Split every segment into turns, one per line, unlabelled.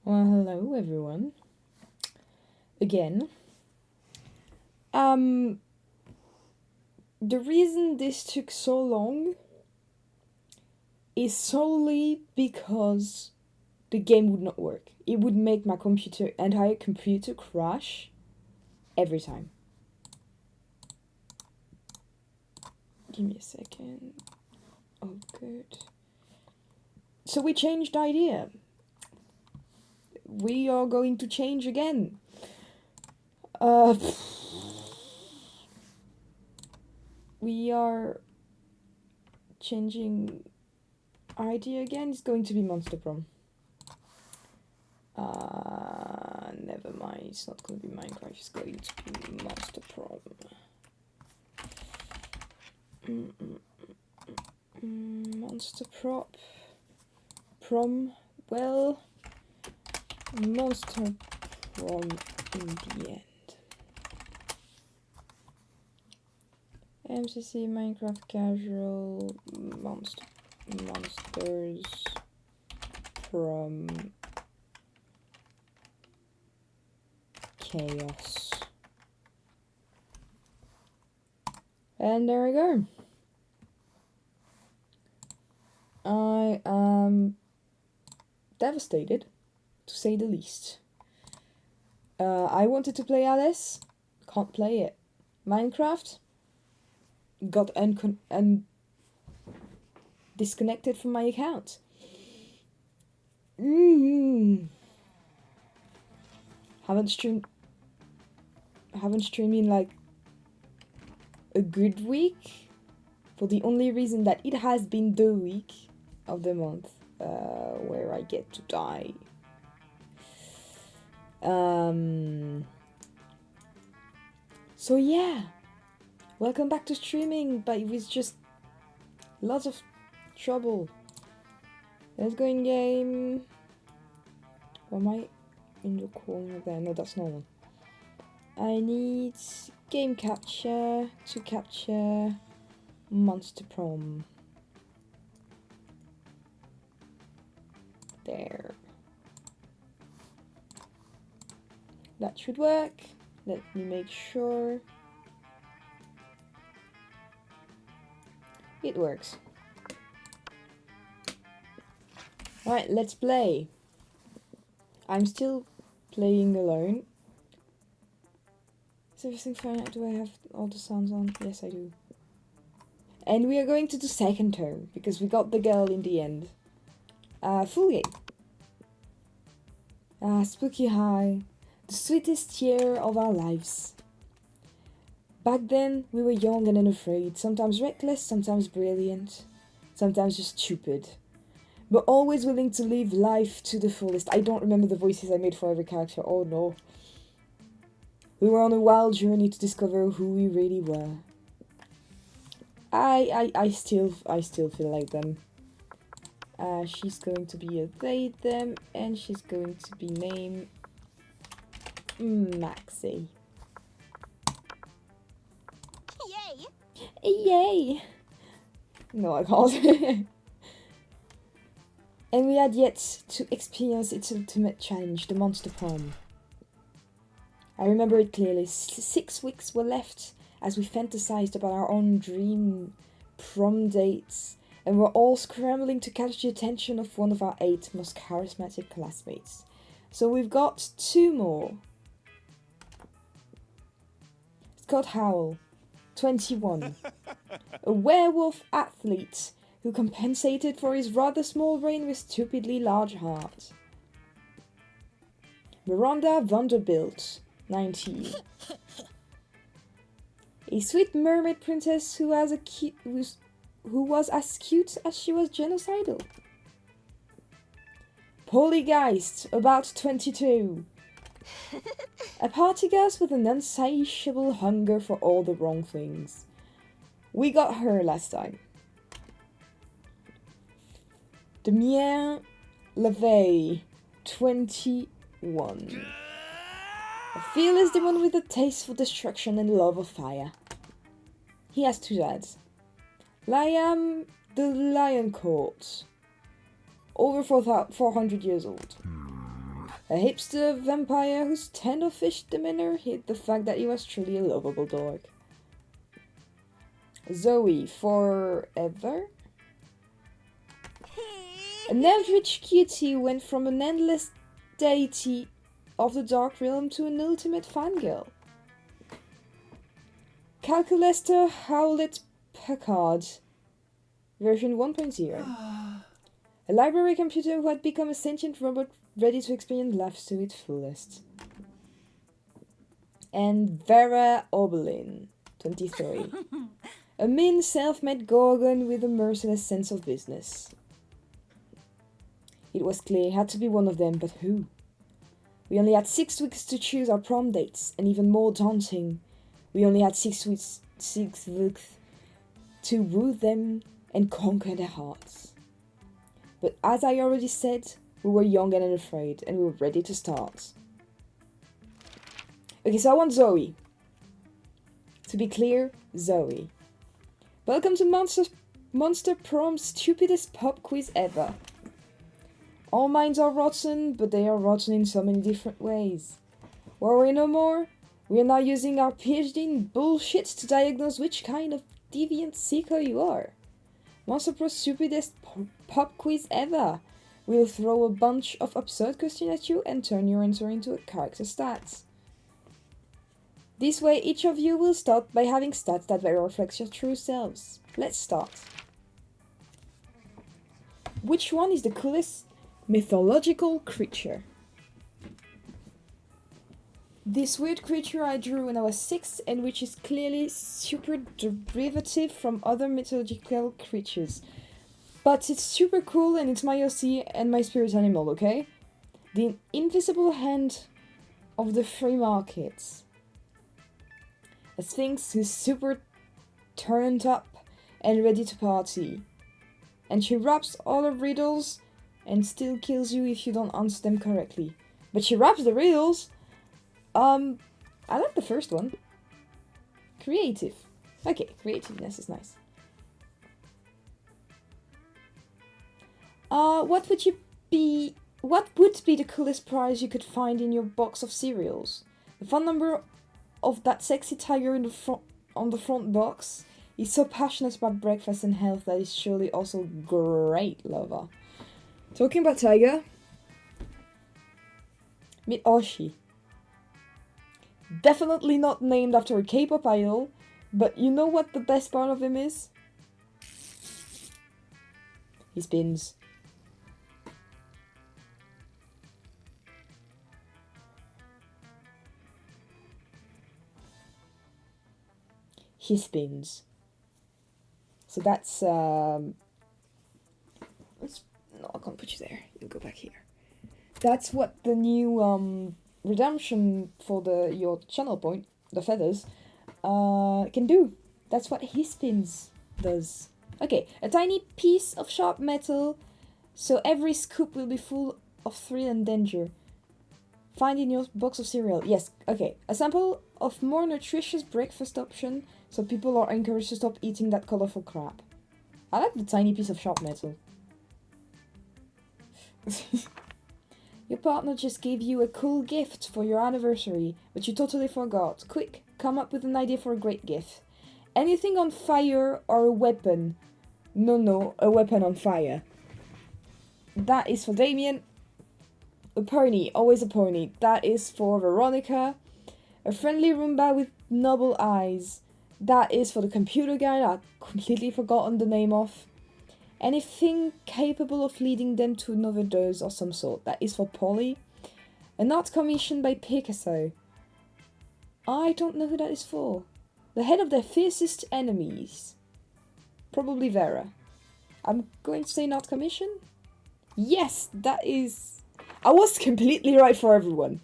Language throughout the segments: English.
Well, hello everyone. Again. The reason this took so long is solely because the game would not work. It would make my entire computer crash every time. Give me a second. Oh, good. So we changed idea. We are going to change again. We are changing idea again. It's going to be Monster Prom. Never mind. It's not going to be Minecraft. It's going to be Monster Prom. Monster Prom. Well, Monster Prom in the end. MCC Minecraft Casual Monsters Prom Chaos. And there we go. I am devastated, to say the least. I wanted to play Alice, can't play it. Minecraft got disconnected from my account. Haven't streamed in like a good week, for the only reason that it has been the week of the month where I get to die. So yeah, welcome back to streaming, but it was just lots of trouble. Let's go in game. Why am I in the corner there? No, that's not one. I need game capture to capture Monster Prom. There. That should work. Let me make sure. It works. Alright, let's play. I'm still playing alone. Is everything fine? Do I have all the sounds on? Yes, I do. And we are going to the second turn, because we got the girl in the end. Full game. Spooky High. The sweetest year of our lives. Back then, we were young and unafraid, sometimes reckless, sometimes brilliant, sometimes just stupid. But always willing to live life to the fullest. I don't remember the voices I made for every character, oh no. We were on a wild journey to discover who we really were. I still feel like them. She's going to be a they, them, and she's going to be named Maxie.
Yay!
Yay! No, I can't. And we had yet to experience its ultimate challenge, the Monster Prom. I remember it clearly. 6 weeks were left as we fantasized about our own dream prom dates, and we're all scrambling to catch the attention of one of our 8 most charismatic classmates. So we've got 2 more. Scott Howell, 21. A werewolf athlete who compensated for his rather small brain with stupidly large heart. Miranda Vanderbilt, 19. A sweet mermaid princess who was as cute as she was genocidal. Polygeist, about 22. A party girl with an insatiable hunger for all the wrong things. We got her last time. Damien LaVey, 21. A fearless demon with a taste for destruction and love of fire. He has 2 dads. Liam the Lion Court, over 400 years old. A hipster vampire whose standoffish demeanor hid the fact that he was truly a lovable dog. Zoe, forever? An eldritch cutie went from an endless deity of the dark realm to an ultimate fangirl. Calculester Howlett Packard, version 1.0. A library computer who had become a sentient robot ready to experience life to its fullest. And Vera Oberlin, 23. A mean self-made gorgon with a merciless sense of business. It was clear it had to be one of them, but who? We only had 6 weeks to choose our prom dates, and even more daunting, we only had 6 weeks to woo them and conquer their hearts. But as I already said, we were young and unafraid, and we were ready to start. Okay, so I want Zoe. To be clear, Zoe. Welcome to Monster Prom's stupidest pop quiz ever. All minds are rotten, but they are rotten in so many different ways. Worry no more. We are now using our PhD in bullshit to diagnose which kind of deviant sicko you are. Monster Pro's stupidest pop quiz ever. We'll throw a bunch of absurd questions at you and turn your answer into a character stats. This way, each of you will start by having stats that better reflect your true selves. Let's start. Which one is the coolest mythological creature? This weird creature I drew when I was 6 and which is clearly super derivative from other mythological creatures. But it's super cool and it's my OC and my spirit animal, okay? The invisible hand of the free markets. A sphinx who's super turned up and ready to party. And she wraps all her riddles and still kills you if you don't answer them correctly. But she wraps the riddles! I like the first one. Creative. Okay, creativeness is nice. What would be the coolest prize you could find in your box of cereals? The phone number of that sexy tiger in the front, on the front box. He's so passionate about breakfast and health that he's surely also a great lover. Talking about tiger, meet Oshi. Definitely not named after a K-pop idol, but you know what the best part of him is? He spins. He spins. So that's no, I can't put you there. You'll go back here. That's what the new redemption for your channel point, the feathers, can do. That's what he spins does. Okay, a tiny piece of sharp metal, so every scoop will be full of thrill and danger. Find in your box of cereal. Yes, okay. A sample of more nutritious breakfast option, so people are encouraged to stop eating that colorful crap. I like the tiny piece of sharp metal. Your partner just gave you a cool gift for your anniversary, but you totally forgot. Quick, come up with an idea for a great gift. Anything on fire or a weapon. No, a weapon on fire. That is for Damien. A pony, always a pony. That is for Veronica. A friendly Roomba with noble eyes. That is for the computer guy I've completely forgotten the name of. Anything capable of leading them to an overdose of some sort. That is for Polly. An art commission by Picasso. I don't know who that is for. The head of their fiercest enemies. Probably Vera. I'm going to say an art commission? Yes, that is... I was completely right for everyone.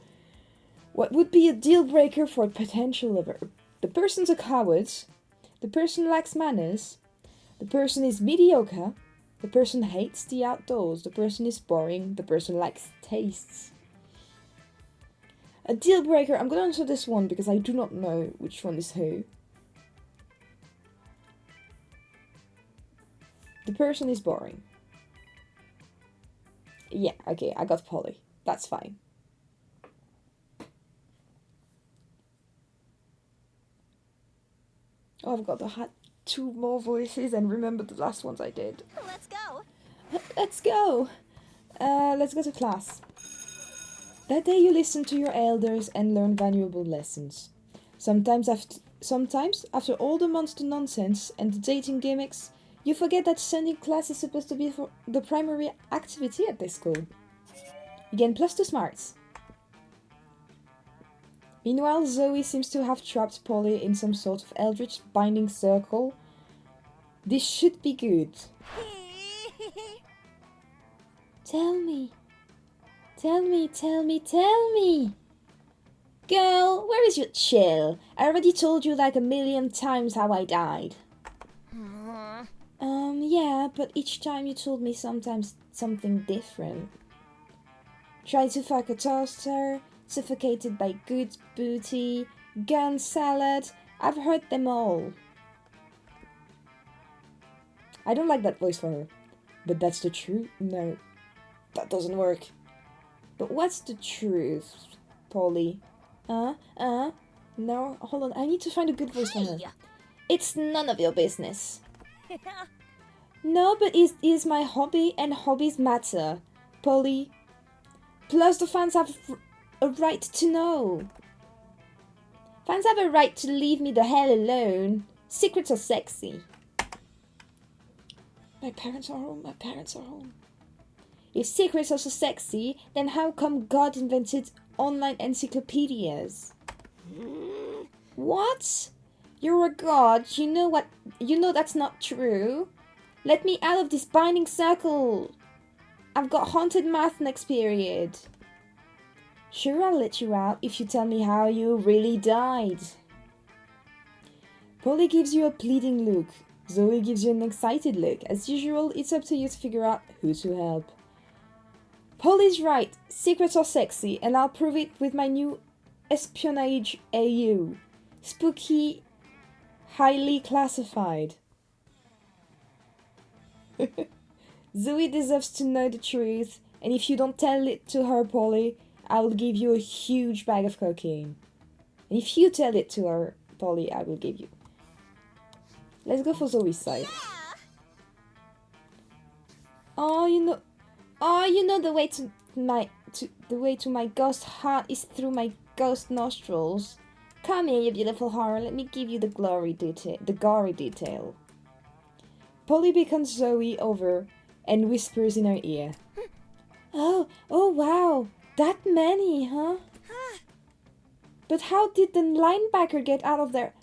What would be a deal breaker for a potential lover? The person's a coward. The person lacks manners. The person is mediocre. The person hates the outdoors. The person is boring. The person lacks tastes. A deal breaker. I'm going to answer this one because I do not know which one is who. The person is boring. Yeah, okay, I got Polly. That's fine. Oh, I've got to have 2 more voices and remember the last ones I did.
Let's go.
Let's go! Let's go to class. That day you listen to your elders and learn valuable lessons. Sometimes after all the monster nonsense and the dating gimmicks, you forget that Sunday class is supposed to be for the primary activity at this school. You gain +2 smarts. Meanwhile, Zoe seems to have trapped Polly in some sort of eldritch binding circle. This should be good. Tell me. Girl, where is your chill? I already told you like 1,000,000 times how I died. Yeah, but each time you told me something different. Tried to fuck a toaster, suffocated by good booty, gun salad. I've heard them all. I don't like that voice for her. But that's the truth? No, that doesn't work. But what's the truth, Polly? No, hold on. I need to find a good voice for her. It's none of your business. No, but it is my hobby and hobbies matter, Polly. Plus the fans have a right to know. Fans have a right to leave me the hell alone. Secrets are sexy. My parents are home. If secrets are so sexy, then how come God invented online encyclopedias? What? You're a god. You know that's not true. Let me out of this binding circle. I've got haunted math next period. Sure, I'll let you out if you tell me how you really died. Polly gives you a pleading look. Zoe gives you an excited look. As usual, it's up to you to figure out who to help. Polly's right. Secrets are sexy, and I'll prove it with my new espionage AU. Spooky, highly classified. Zoe deserves to know the truth, and if you don't tell it to her, Polly, I will give you a huge bag of cocaine. And if you tell it to her, Polly, I will give you. Let's go for Zoe's side. Oh, you know the way to my ghost heart is through my ghost nostrils. Come here, you beautiful horror. Let me give you the gory detail. Polly beckons Zoe over and whispers in her ear. Oh wow, that many, huh? But how did the linebacker get out of there?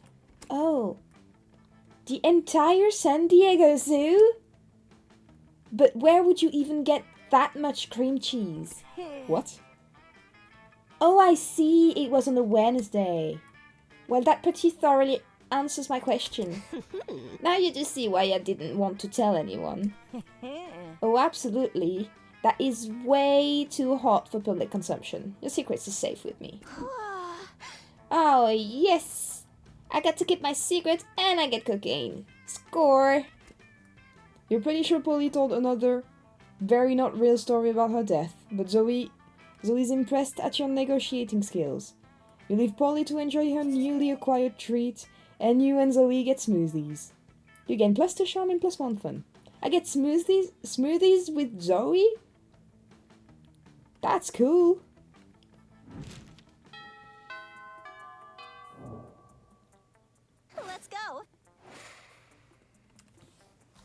Oh, the entire San Diego Zoo? But where would you even get that much cream cheese? What? Oh, I see. It was on a Wednesday. Well, that pretty thoroughly answers my question. Now you do see why I didn't want to tell anyone. Oh, absolutely. That is way too hot for public consumption. Your secrets are safe with me. Oh, yes. I get to keep my secret and I get cocaine. Score! You're pretty sure Polly told another very not real story about her death, but Zoe's impressed at your negotiating skills. You leave Polly to enjoy her newly acquired treat, and you and Zoe get smoothies. You gain +2 charm and +1 fun. I get smoothies with Zoe? That's cool.
Let's go.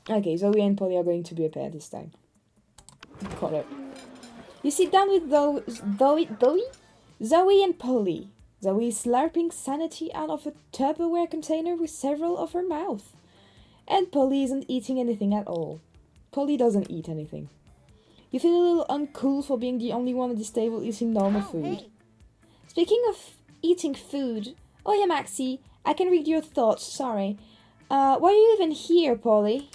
Okay, Zoe and Polly are going to be a pair this time. Caught it. You sit down with Zoe and Polly. Zoe is slurping sanity out of a Tupperware container with several of her mouth. And Polly isn't eating anything at all. Polly doesn't eat anything. You feel a little uncool for being the only one at this table eating normal food. Hey. Speaking of eating food, oh yeah, Maxie, I can read your thoughts, sorry. Why are you even here, Polly?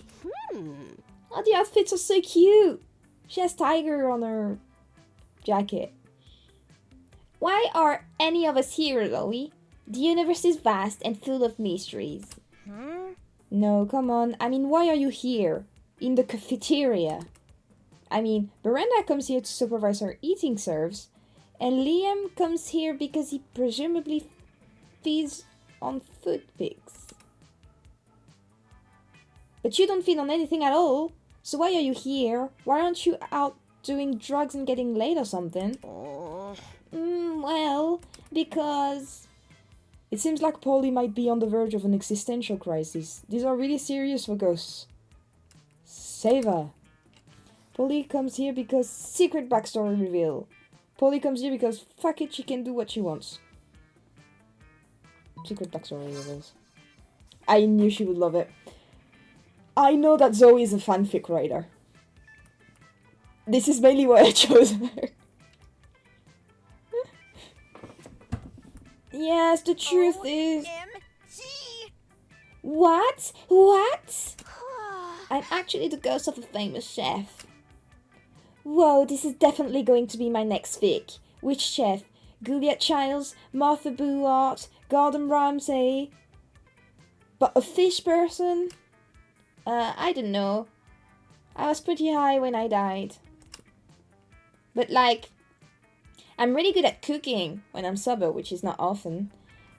Oh, the outfits are so cute. She has tiger on her jacket. Why are any of us here, Zoe? The universe is vast and full of mysteries. No, come on. I mean, why are you here? In the cafeteria. I mean, Miranda comes here to supervise her eating serves, and Liam comes here because he presumably feeds on food pigs. But you don't feed on anything at all. So why are you here? Why aren't you out doing drugs and getting laid or something? Well, because... It seems like Polly might be on the verge of an existential crisis. These are really serious for ghosts. Save her. Polly comes here because... Secret backstory reveal. Polly comes here because fuck it, she can do what she wants. Secret backstory reveals. I knew she would love it. I know that Zoe is a fanfic writer. This is mainly why I chose her. Yes, the truth is...
OMG!
What? What? I'm actually the ghost of a famous chef. Whoa, this is definitely going to be my next fic. Which chef? Juliet Childs, Martha Bouart, Gordon Ramsay? But a fish person? I don't know. I was pretty high when I died. But like, I'm really good at cooking when I'm sober, which is not often.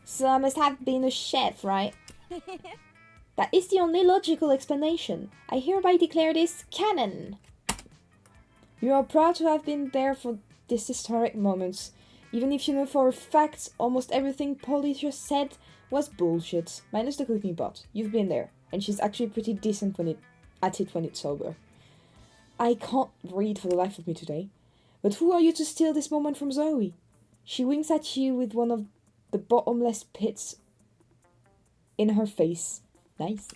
So I must have been a chef, right? That is the only logical explanation. I hereby declare this canon. You are proud to have been there for this historic moment, even if you know for a fact almost everything Polly just said was bullshit. Minus the cooking pot. You've been there, and she's actually pretty decent at it when it's sober. I can't read for the life of me today. But who are you to steal this moment from Zoe? She winks at you with one of the bottomless pits in her face. Nice.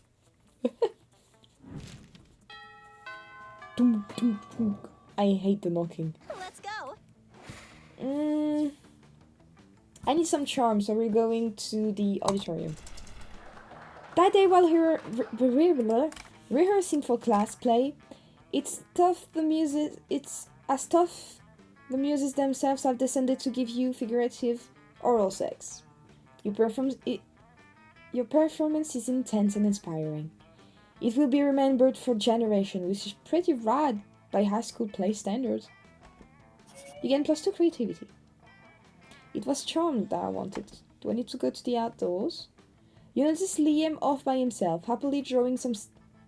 Dunk, dunk, dunk. I hate the knocking.
Let's go.
I need some charm, so we're going to the auditorium. That day while rehearsing for class play, it's as tough the muses themselves have descended to give you figurative oral sex. Your performance is intense and inspiring. It will be remembered for generations, which is pretty rad by high school play standards. You gain +2 creativity. It was charm that I wanted. Do I need to go to the outdoors? You notice Liam off by himself, happily drawing some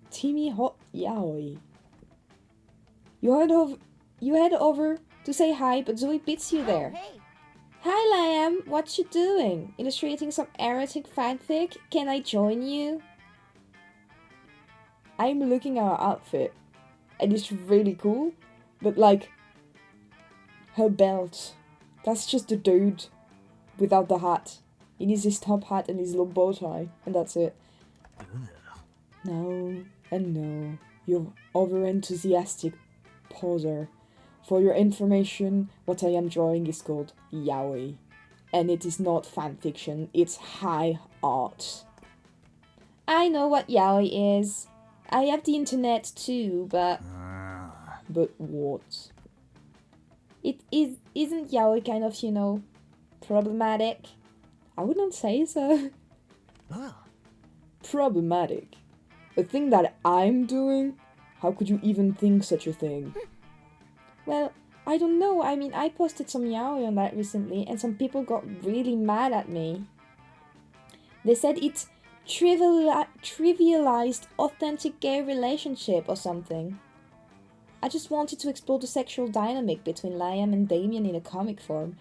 steamy hot yaoi. You head over to say hi, but Zoe beats you there.
Oh, hey.
Hi Liam, what you doing? Illustrating some erotic fanfic? Can I join you? I'm looking at her outfit, and it's really cool, but like, her belt, that's just the dude without the hat. He needs his top hat and his little bow tie, and that's it. No, and no, you're over-enthusiastic poser. For your information, what I am drawing is called yaoi. And it is not fanfiction, it's high art. I know what yaoi is. I have the internet too, but... But what? Isn't yaoi kind of, you know, problematic? I wouldn't say so. Problematic? A thing that I'm doing? How could you even think such a thing? Well, I don't know. I mean, I posted some yaoi on that recently, and some people got really mad at me. They said it trivialized authentic gay relationship or something. I just wanted to explore the sexual dynamic between Liam and Damien in a comic form.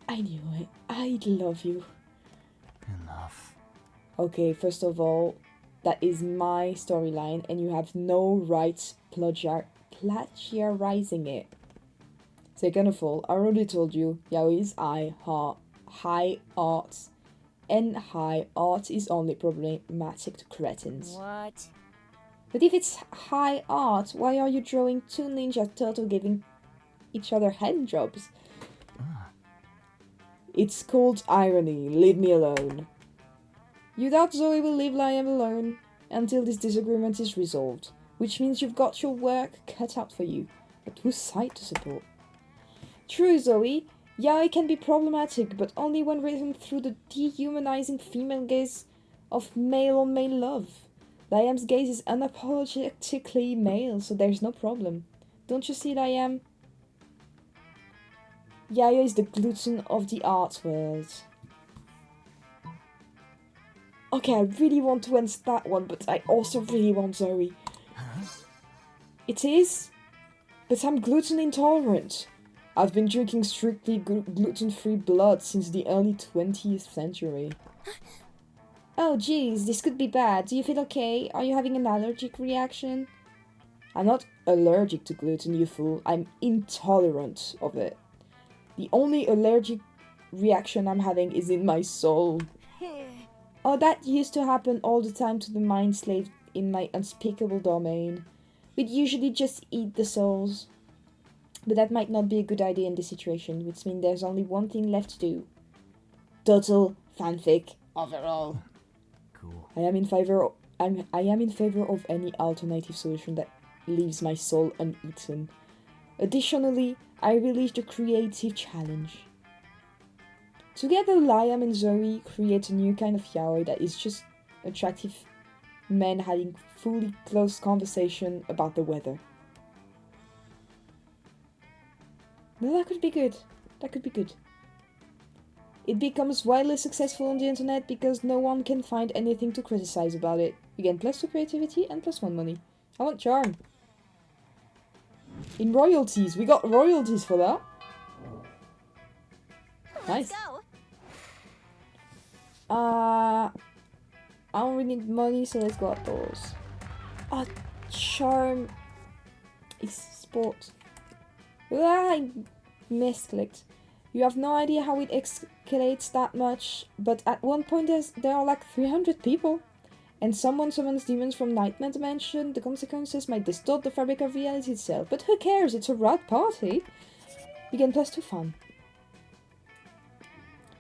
I knew it. I'd love you.
Enough.
Okay, first of all, that is my storyline, and you have no right plagiarizing it. Second of all, I already told you, yaoi is high art, and high art is only problematic to cretins.
What?
But if it's high art, why are you drawing two ninja turtle giving each other hand jobs? It's called irony. Leave me alone. You doubt Zoe will leave Liam alone until this disagreement is resolved, which means you've got your work cut out for you. But whose side to support? True, Zoe. Yaoi can be problematic, but only when written through the dehumanizing female gaze of male-on-male love. Liam's gaze is unapologetically male, so there's no problem. Don't you see, Liam? Yaoi is the gluten of the art world. Okay, I really want to answer that one, but I also really want Zoe. It is, but I'm gluten intolerant. I've been drinking strictly gluten-free blood since the early 20th century. Oh geez, this could be bad. Do you feel okay? Are you having an allergic reaction? I'm not allergic to gluten, you fool. I'm intolerant of it. The only allergic reaction I'm having is in my soul. Oh, that used to happen all the time to the mind slave in my unspeakable domain. We'd usually just eat the souls. But that might not be a good idea in this situation, which means there's only one thing left to do. Total fanfic overall.
Cool.
I am in favor of any alternative solution that leaves my soul uneaten. Additionally, I released a creative challenge. Together, Liam and Zoe create a new kind of yaoi that is just attractive men having fully closed conversation about the weather. No, that could be good. That could be good. It becomes wildly successful on the internet because no one can find anything to criticize about it. You gain +2 creativity and +1 money. I want charm. In royalties. We got royalties for that. Nice.
Let's go.
I don't really need money, so let's go outdoors. Charm is sport. I misclicked. You have no idea how it escalates that much, but at one point there are like 300 people. And someone summons demons from Nightmare Dimension. The consequences might distort the fabric of reality itself. But who cares? It's a rad party. You gain +2 fun.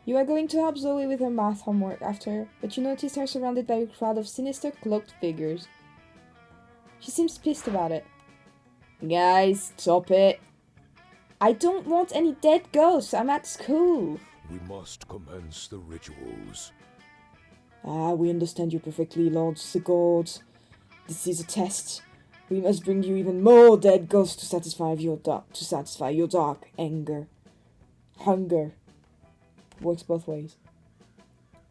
You are going to help Zoe with her math homework after, but you notice her surrounded by a crowd of sinister cloaked figures. She seems pissed about it. Guys, stop it. I don't want any dead ghosts. I'm at school.
We must commence the rituals.
We understand you perfectly, Lord Sigurd. This is a test. We must bring you even more dead ghosts to satisfy your dark anger. Hunger. Works both ways.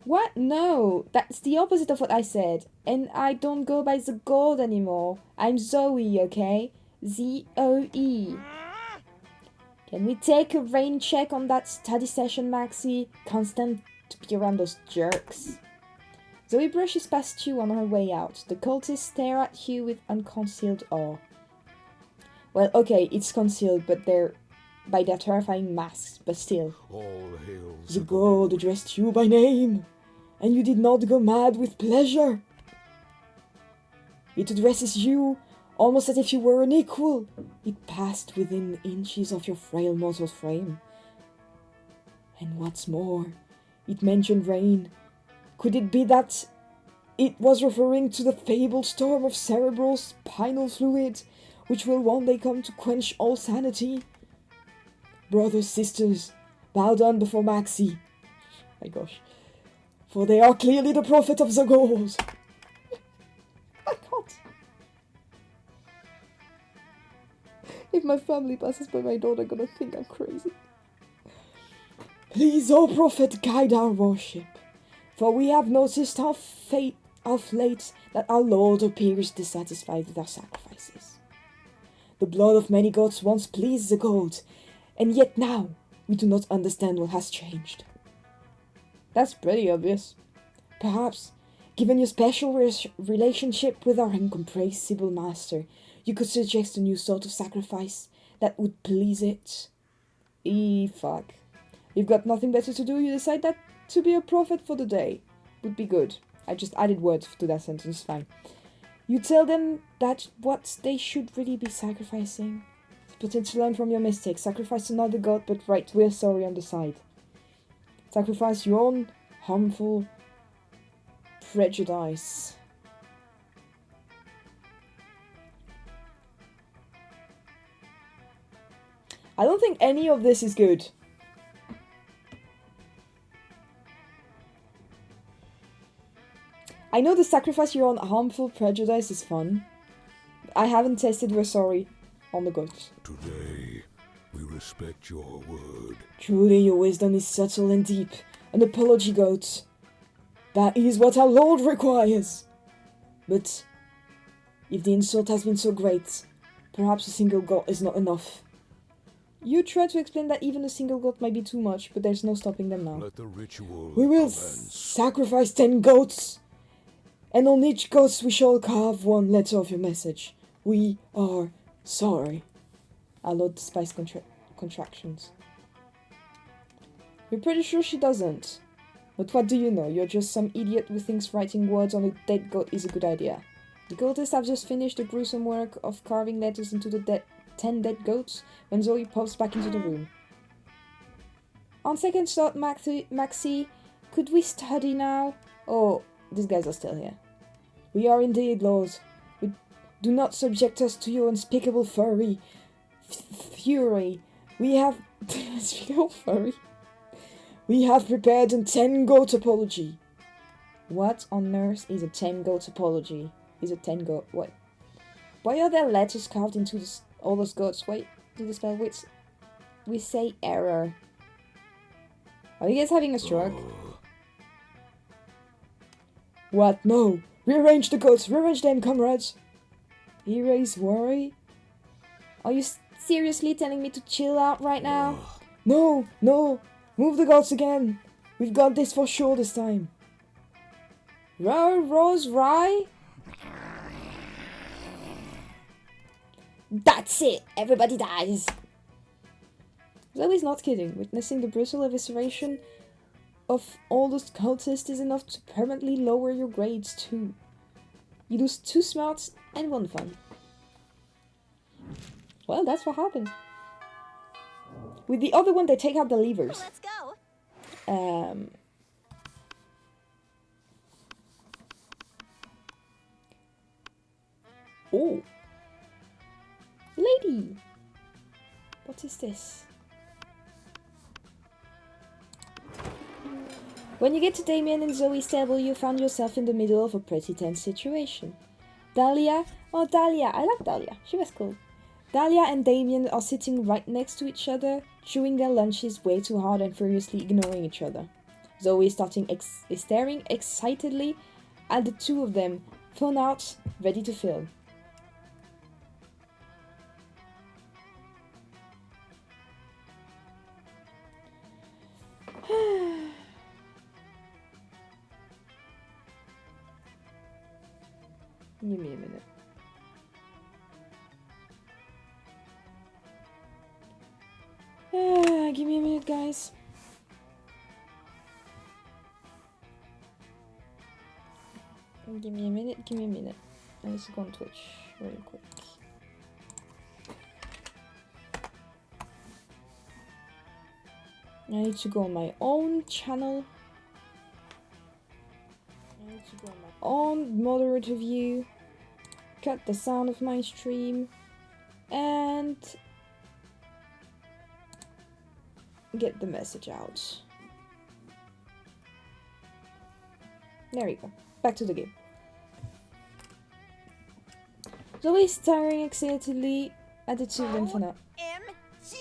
What? No, that's the opposite of what I said. And I don't go by Sigurd anymore. I'm Zoe, okay? Z-O-E. Can we take a rain check on that study session, Maxie? Constant to be around those jerks. Zoe brushes past you on her way out. The cultists stare at you with unconcealed awe. Well, okay, it's concealed, but by their terrifying masks, but still.
All hail
The god addressed you by name, and you did not go mad with pleasure. It addresses you almost as if you were an equal. It passed within inches of your frail mortal frame. And what's more, it mentioned rain. Could it be that it was referring to the fabled storm of cerebral spinal fluid, which will one day come to quench all sanity? Brothers, sisters, bow down before Maxie. My gosh. For they are clearly the prophet of Zagors. I can't. If my family passes by my door, they're gonna think I'm crazy. Please, O prophet, guide our worship. For we have noticed of late that our Lord appears dissatisfied with our sacrifices. The blood of many gods once pleased the god, and yet now we do not understand what has changed. That's pretty obvious. Perhaps, given your special relationship with our incomprehensible master, you could suggest a new sort of sacrifice that would please it. Fuck. You've got nothing better to do, you decide that to be a prophet for the day would be good. I just added words to that sentence, fine. You tell them that what they should really be sacrificing. Pretend to learn from your mistakes. Sacrifice another god, but write "we're sorry" on the side. Sacrifice your own harmful prejudice. I don't think any of this is good. I know the sacrifice your own harmful prejudice is fun. I haven't tested "we're sorry" on the goats.
Today, we respect your word.
Truly, your wisdom is subtle and deep. An apology, goat. That is what our Lord requires. But if the insult has been so great, perhaps a single goat is not enough. You try to explain that even a single goat might be too much, but there's no stopping them now.
Let the ritual
We will
commence.
sacrifice 10 goats, and on each goat we shall carve one letter of your message. We are sorry. Our Lord despises contractions. You're pretty sure she doesn't. But what do you know? You're just some idiot who thinks writing words on a dead goat is a good idea. The cultists have just finished the gruesome work of carving letters into the 10 dead goats when Zoe pops back into the room. On second thought, Maxie, could we study now? Oh, these guys are still here. We are indeed, Lord. Do not subject us to your unspeakable fury. We have... unspeakable fury? We have prepared a 10 goat apology. What on earth is a 10 goat apology? Is a 10 goat... What? Why are there letters carved into all those goats? Wait, do the spell which... We say error. Are you guys having a stroke? What? No! Rearrange the goats! Rearrange them, comrades! Erase worry? Are you seriously telling me to chill out right now? No! No! Move the goats again! We've got this for sure this time. Rose Rye?
That's it! Everybody dies!
Zoe's not kidding. Witnessing the brutal evisceration of all those cultists is enough to permanently lower your grades too. You lose 2 smarts and 1 fun. Well, that's what happened. With the other one, they take out the levers.
Let's go!
Oh. Lady! What is this? When you get to Damien and Zoe's table, you found yourself in the middle of a pretty tense situation. Dahlia, I like Dahlia, she was cool. Dahlia and Damien are sitting right next to each other, chewing their lunches way too hard and furiously ignoring each other. Zoe is staring excitedly at the two of them, phone out, ready to film. Give me a minute. Give me a minute, guys. Give me a minute. I need to go on Twitch really quick. I need to go on my own channel. I need to go on my own moderator view. Cut the sound of my stream. And get the message out. There we go. Back to the game. Zoe is staring excitedly at the two of them for now.
OMG!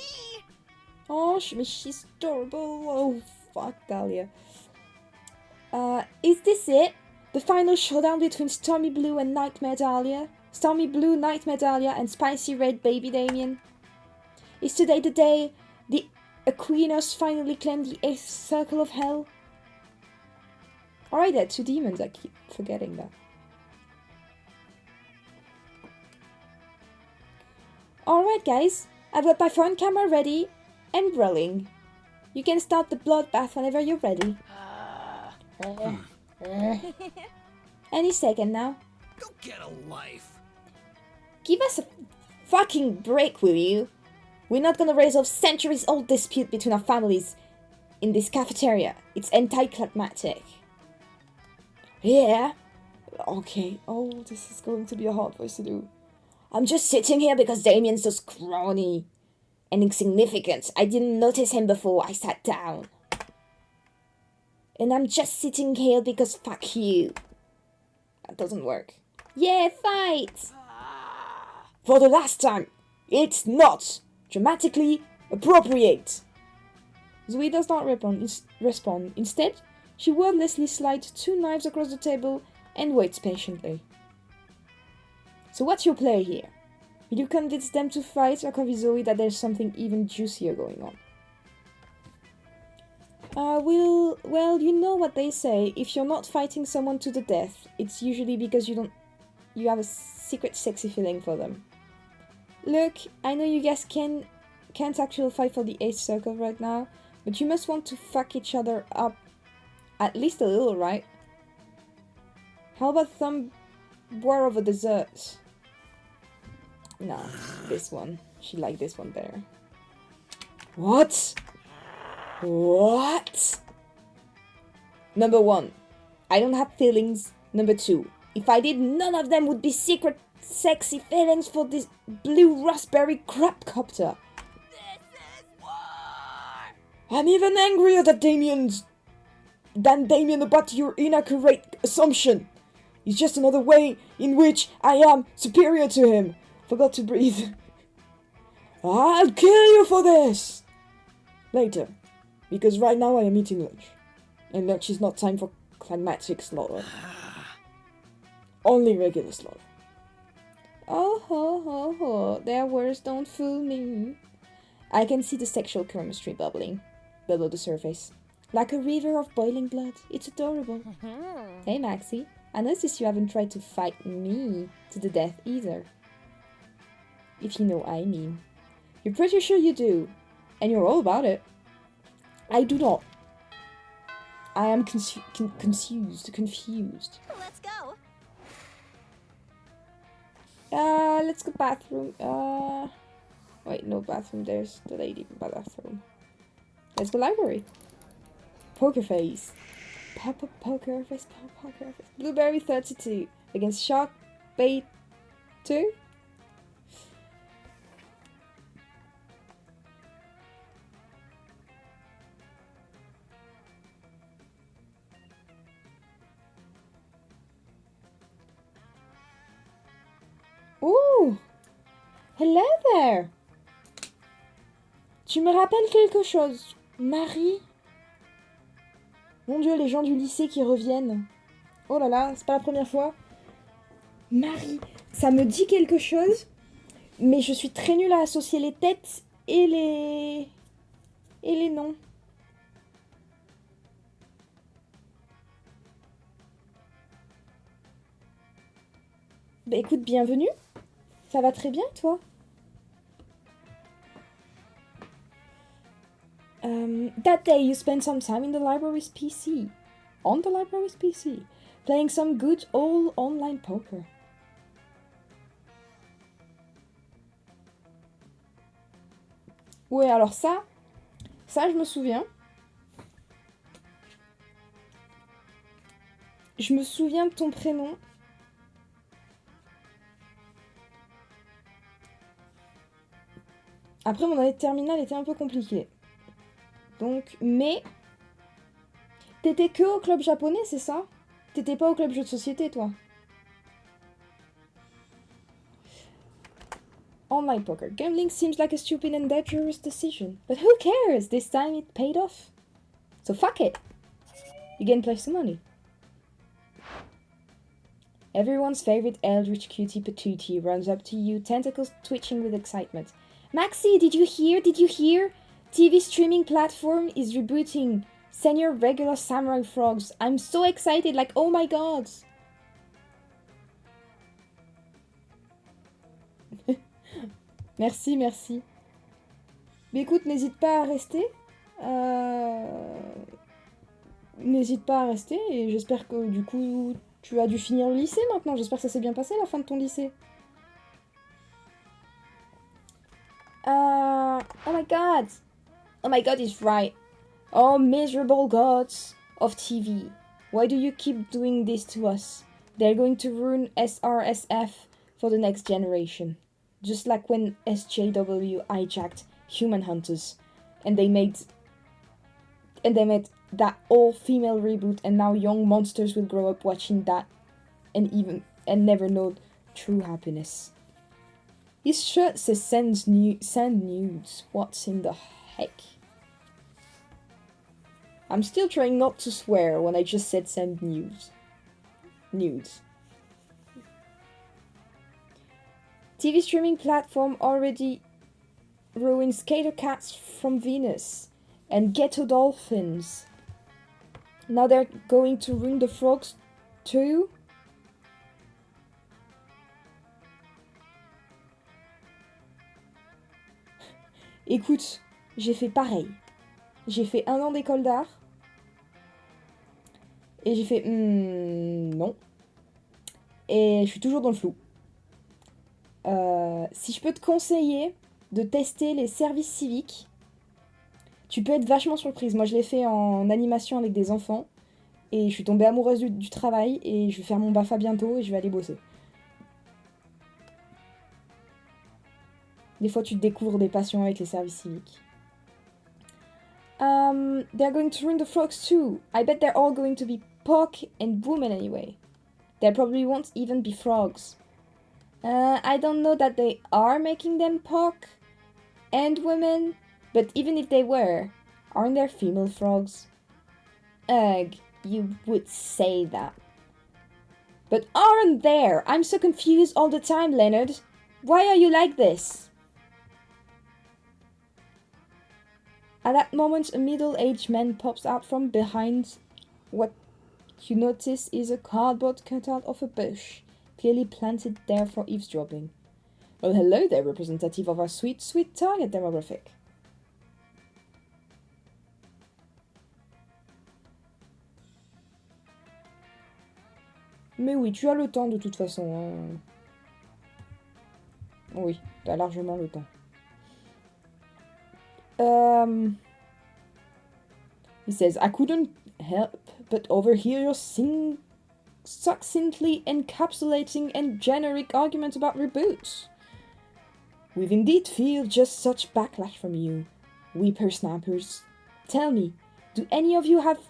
Oh, she's adorable. Oh, fuck, Dahlia. Is this it? The final showdown between Stormy Blue and Nightmare Dahlia? Stormy Blue, Nightmare Dahlia, and Spicy Red Baby Damien? Is today the day the Aquinas finally claimed the 8th circle of hell? Alright, there are 2 demons, I keep forgetting that. Alright guys, I've got my phone camera ready and rolling. You can start the bloodbath whenever you're ready. Any second now.
Go get a life.
Give us a fucking break, will you? We're not gonna resolve centuries-old dispute between our families in this cafeteria. It's anticlimactic. Yeah? Okay. Oh, this is going to be a hard voice to do. I'm just sitting here because Damien's so scrawny and insignificant. I didn't notice him before I sat down. And I'm just sitting here because fuck you. That doesn't work. Yeah, fight! For the last time, it's not dramatically appropriate. Zoe does not respond. Instead, She wordlessly slides 2 knives across the table and waits patiently. So what's your play here? Will you convince them to fight or convince Zoe that there's something even juicier going on? Well, you know what they say. If you're not fighting someone to the death, it's usually because you have a secret sexy feeling for them. Look, I know you guys can't actually fight for the 8th circle right now, but you must want to fuck each other up at least a little, right? How about some war over desserts? Nah, this one. She liked this one better. What? What? Number 1, I don't have feelings. Number 2, if I did, none of them would be secret sexy feelings for this blue raspberry crapcopter.
This is war!
I'm even angrier than Damien about your inaccurate assumption. It's just another way in which I am superior to him. Forgot to breathe. I'll kill you for this! Later. Because right now I am eating lunch. And lunch is not time for climatic slaughter. Only regular slaughter. Oh ho ho ho, their words don't fool me. I can see the sexual chemistry bubbling below the surface. Like a river of boiling blood. It's adorable. Hey Maxie, I noticed you haven't tried to fight me to the death either. If you know what I mean. You're pretty sure you do. And you're all about it. I do not. I am confused.
Let's go.
Let's go bathroom. Wait, no bathroom. There's the lady bathroom. Let's go library. Poker face. Poker face. Blueberry 32 against Shark Bait 2. Ooh! Hello there! Tu me rappelles quelque chose, Marie? Mon Dieu, les gens du lycée qui reviennent. Oh là là, c'est pas la première fois. Marie, ça me dit quelque chose, mais je suis très nulle à associer les têtes et les noms. Bah écoute, bienvenue. Ça va très bien, toi? That day you spent some time in the library's PC. On the library's PC. Playing some good old online poker. Ouais, alors ça je me souviens. Je me souviens de ton prénom. Après, mon année de terminale était un peu compliquée. Donc, mais... T'étais que au club japonais, c'est ça? T'étais pas au club jeu de société, toi? Online poker. Gambling seems like a stupid and dangerous decision. But who cares? This time it paid off. So fuck it. You can play some money. Everyone's favorite eldritch cutie patootie runs up to you, tentacles twitching with excitement. Maxie, did you hear? TV streaming platform is rebooting. Send your regular samurai frogs. I'm so excited, like, oh my god. Merci. Mais écoute, n'hésite pas à rester. N'hésite pas à rester et j'espère que du coup tu as dû finir le lycée maintenant. J'espère que ça s'est bien passé la fin de ton lycée. Oh my god is right. Oh, miserable gods of TV. Why do you keep doing this to us? They're going to ruin SRSF for the next generation. Just like when SJW hijacked Human Hunters and they made that all-female reboot, and now young monsters will grow up watching that and never know true happiness. His shirt says send nudes. What's in the heck? I'm still trying not to swear when I just said send nudes. Nudes. TV streaming platform already ruined Skater Cats from Venus and Ghetto Dolphins. Now they're going to ruin the frogs too? Écoute, j'ai fait pareil. J'ai fait 1 an d'école d'art. Et j'ai fait non. Et je suis toujours dans le flou. Si je peux te conseiller de tester les services civiques, tu peux être vachement surprise. Moi, je l'ai fait en animation avec des enfants. Et je suis tombée amoureuse du travail. Et je vais faire mon BAFA bientôt et je vais aller bosser. Des fois, tu découvres des passions avec les services civiques. They're going to ruin the frogs too. I bet they're all going to be pork and women anyway. They probably won't even be frogs. I don't know that they are making them pork and women, but even if they were, aren't there female frogs? Ugh, you would say that. But aren't there? I'm so confused all the time, Leonard. Why are you like this? At that moment, a middle-aged man pops out from behind what you notice is a cardboard cutout of a bush, clearly planted there for eavesdropping. Well, hello there, representative of our sweet, sweet target demographic. Mais oui, tu as le temps de toute façon. Hein. Oui, tu as largement le temps. He says, I couldn't help but overhear your succinctly encapsulating and generic argument about reboots. We've indeed feel just such backlash from you, whippersnappers. Tell me, do any of you have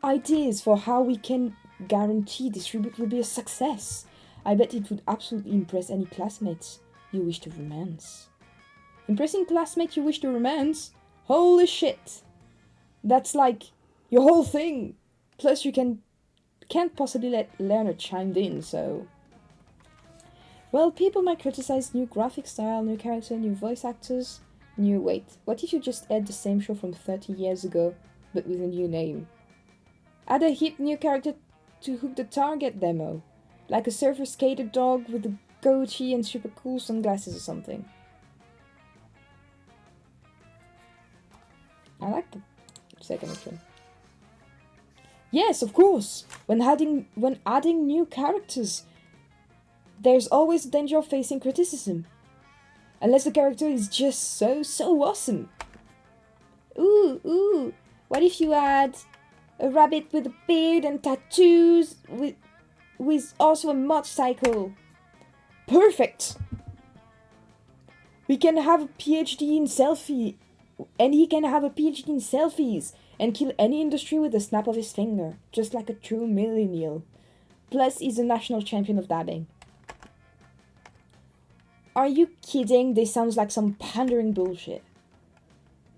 ideas for how we can guarantee this reboot will be a success? I bet it would absolutely impress any classmates you wish to romance. Impressing classmates you wish to romance? Holy shit! That's like your whole thing! Plus you can't possibly let Leonard chime in, so... Well, people might criticize new graphic style, new character, new voice actors, new... Wait, what if you just add the same show from 30 years ago, but with a new name? Add a hip new character to hook the target demo, like a surfer skater dog with a goatee and super cool sunglasses or something. I like the second option. Yes, of course! When adding new characters, there's always the danger of facing criticism. Unless the character is just so awesome. Ooh, what if you add a rabbit with a beard and tattoos with also a motorcycle? Perfect! We can have a PhD in selfie, and he can have a PhD in selfies and kill any industry with a snap of his finger, just like a true millennial. Plus, he's a national champion of dabbing. Are you kidding? This sounds like some pandering bullshit.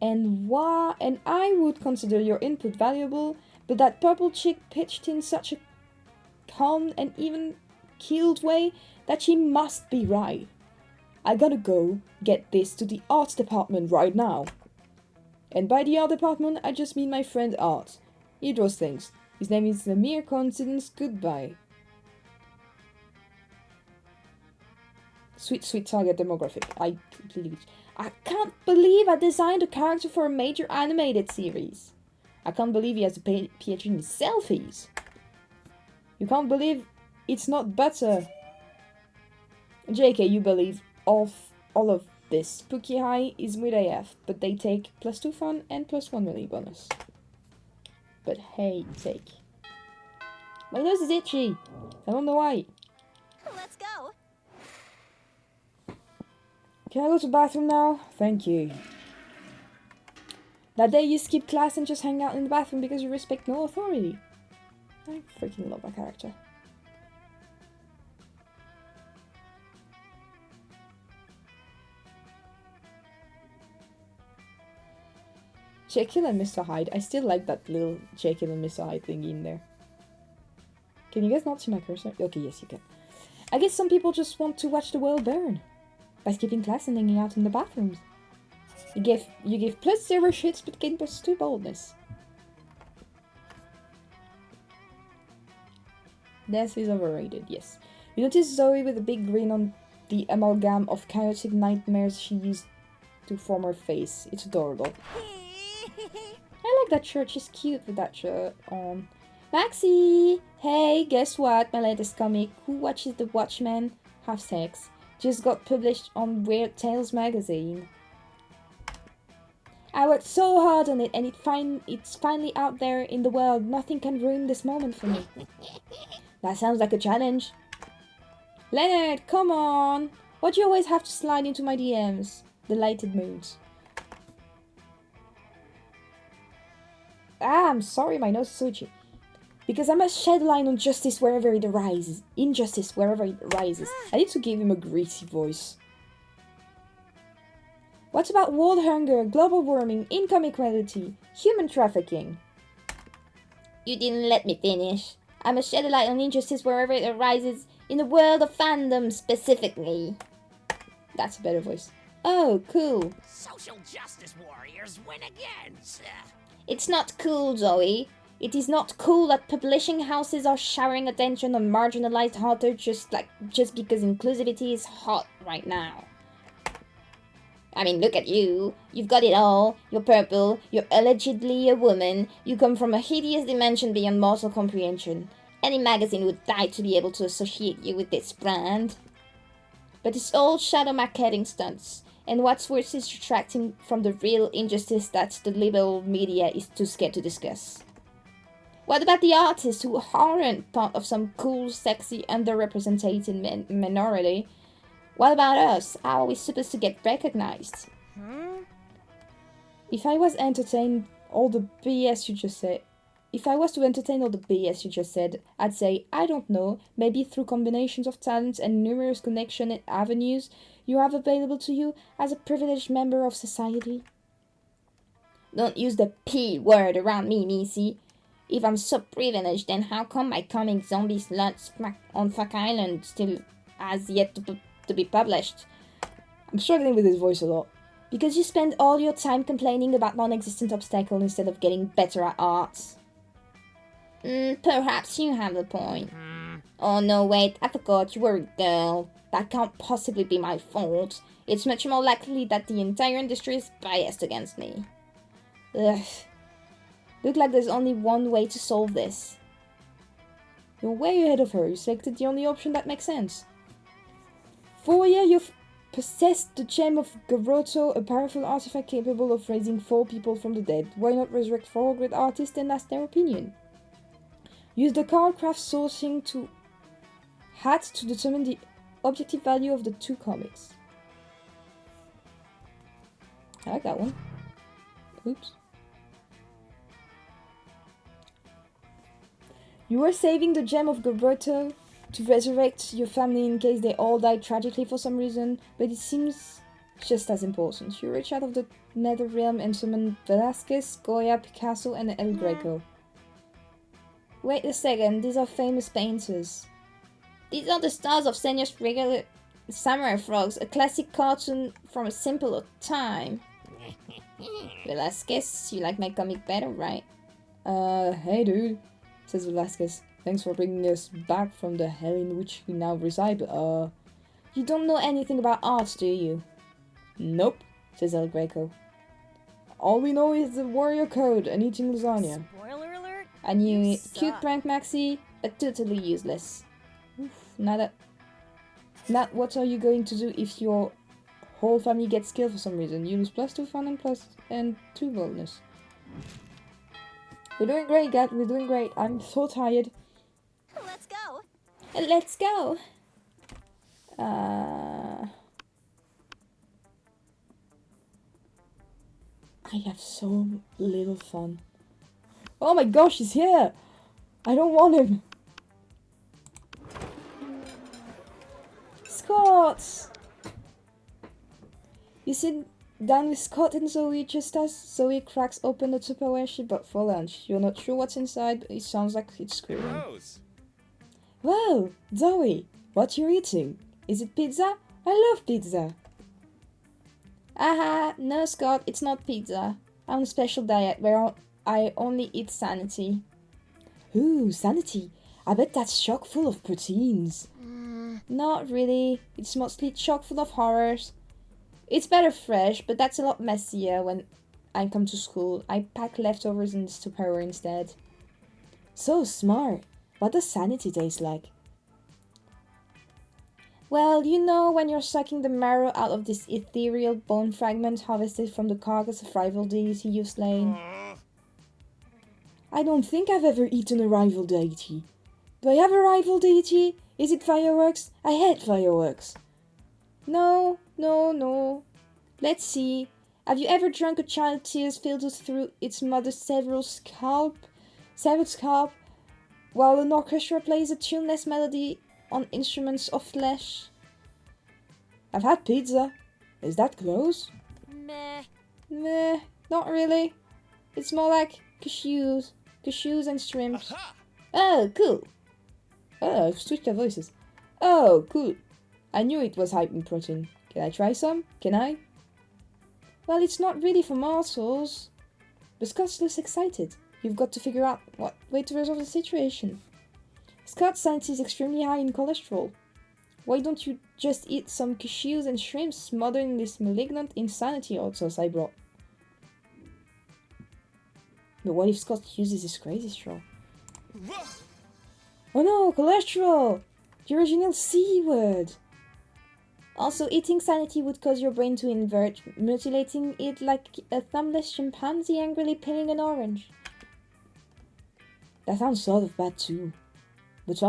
And I would consider your input valuable, but that purple chick pitched in such a calm and even keeled way that she must be right. I gotta go get this to the arts department right now. And by the art department, I just mean my friend Art. He draws things. His name is a mere coincidence. Goodbye. Sweet, sweet target demographic. I can't believe I designed a character for a major animated series. I can't believe he has a PhD in selfies. You can't believe it's not butter. JK, you believe all of this. Spooky High is mid AF, but they take +2 fun and +1 melee bonus. But hey, take. My nose is itchy. I don't know why.
Let's go.
Can I go to the bathroom now? Thank you. That day you skip class and just hang out in the bathroom because you respect no authority. I freaking love my character. Jekyll and Mr. Hyde. I still like that little Jekyll and Mr. Hyde thing in there. Can you guys not see my cursor? Okay, yes you can. I guess some people just want to watch the world burn. By skipping class and hanging out in the bathrooms. You give +0 shits but gain +2 boldness. Death is overrated, yes. You notice Zoe with a big grin on the amalgam of chaotic nightmares she used to form her face. It's adorable. I like that shirt, she's cute with that shirt on. Maxie! Hey, guess what? My latest comic, Who Watches the Watchmen Have Sex, just got published on Weird Tales magazine. I worked so hard on it and it's finally out there in the world. Nothing can ruin this moment for me. That sounds like a challenge. Leonard, come on! Why'd you always have to slide into my DMs? Delighted moods. Ah, I'm sorry, my nose is itchy. Because I must shed light on justice wherever it arises. Injustice wherever it arises. I need to give him a greasy voice. What about world hunger, global warming, income equality, human trafficking? You didn't let me finish. I must shed a light on injustice wherever it arises, in the world of fandom specifically. That's a better voice. Oh, cool.
Social justice warriors win again, sir.
It's not cool, Zoe. It is not cool that publishing houses are showering attention on marginalized authors just because inclusivity is hot right now. I mean, look at you. You've got it all. You're purple. You're allegedly a woman. You come from a hideous dimension beyond mortal comprehension. Any magazine would die to be able to associate you with this brand. But it's all shadow marketing stunts. And what's worse is detracting from the real injustice that the liberal media is too scared to discuss. What about the artists who aren't part of some cool, sexy, underrepresented minority? What about us? How are we supposed to get recognized? If I was to entertain all the BS you just said, I'd say, I don't know, maybe through combinations of talents and numerous connection and avenues you have available to you as a privileged member of society. Don't use the P word around me, Missy. If I'm so privileged, then how come my comic Zombie Sluts on Fuck Island still has yet to be published? I'm struggling with this voice a lot. Because you spend all your time complaining about non-existent obstacles instead of getting better at art. Perhaps you have a point. Oh no, wait, I forgot you were a girl. That can't possibly be my fault. It's much more likely that the entire industry is biased against me. Ugh. Look like there's only one way to solve this. You're way ahead of her. You selected the only option that makes sense. Foya, you've possessed the gem of Garoto, a powerful artifact capable of raising 4 people from the dead. Why not resurrect 4 great artists and ask their opinion? Use the card craft sourcing hat to determine the objective value of the 2 comics. I like that one. Oops. You are saving the gem of Garoto to resurrect your family in case they all died tragically for some reason, but it seems just as important. You reach out of the nether realm and summon Velasquez, Goya, Picasso, and El Greco. Wait a second, these are famous painters. These are the stars of Senyor's regular Samurai Frogs, a classic cartoon from a simpler time. Velasquez, you like my comic better, right? Hey dude, says Velasquez. Thanks for bringing us back from the hell in which we now reside, but you don't know anything about art, do you? Nope, says El Greco. All we know is the warrior code and eating lasagna.
Spoiler alert.
I knew
You
it.
suck.
Cute prank, Maxie, but totally useless. Oof, not what are you going to do if your whole family gets killed for some reason? You lose +2 fun and 2 bonus. We're doing great, Gat. We're doing great. I'm so tired.
Let's go.
Let's go. I have so little fun. Oh my gosh, he's here! I don't want him. Scott! You said down with Scott and Zoe just as Zoe cracks open the Tupperware she bought for lunch. You're not sure what's inside, but it sounds like it's screaming.
Gross.
Well, Zoe, what you eating? Is it pizza? I love pizza. Aha, no Scott, it's not pizza. I'm on a special diet where I only eat Sanity. Ooh, Sanity. I bet that's chock full of proteins. Not really. It's mostly chock full of horrors. It's better fresh, but that's a lot messier when I come to school. I pack leftovers in the Tupperware instead. So smart. What does Sanity taste like? Well, you know when you're sucking the marrow out of this ethereal bone fragment harvested from the carcass of rival deity you've slain? I don't think I've ever eaten a rival deity. Do I have a rival deity? Is it fireworks? I hate fireworks. No. Let's see. Have you ever drunk a child tears filtered through its mother's severed scalp while an orchestra plays a tuneless melody on instruments of flesh? I've had pizza. Is that close?
Meh.
Meh, not really. It's more like cashews and shrimps.
Aha!
Oh, cool. Oh, I've switched their voices. Oh, cool. I knew it was high in protein. Can I try some? Can I? Well, it's not really for morsels. But Scott looks excited. You've got to figure out what way to resolve the situation. Scott's sanity is extremely high in cholesterol. Why don't you just eat some cashews and shrimps smothered in this malignant insanity hot sauce I brought? But what if Scott uses his crazy straw? Oh no, cholesterol! The original C word! Also, eating sanity would cause your brain to invert, mutilating it like a thumbless chimpanzee angrily peeling an orange. That sounds sort of bad too. But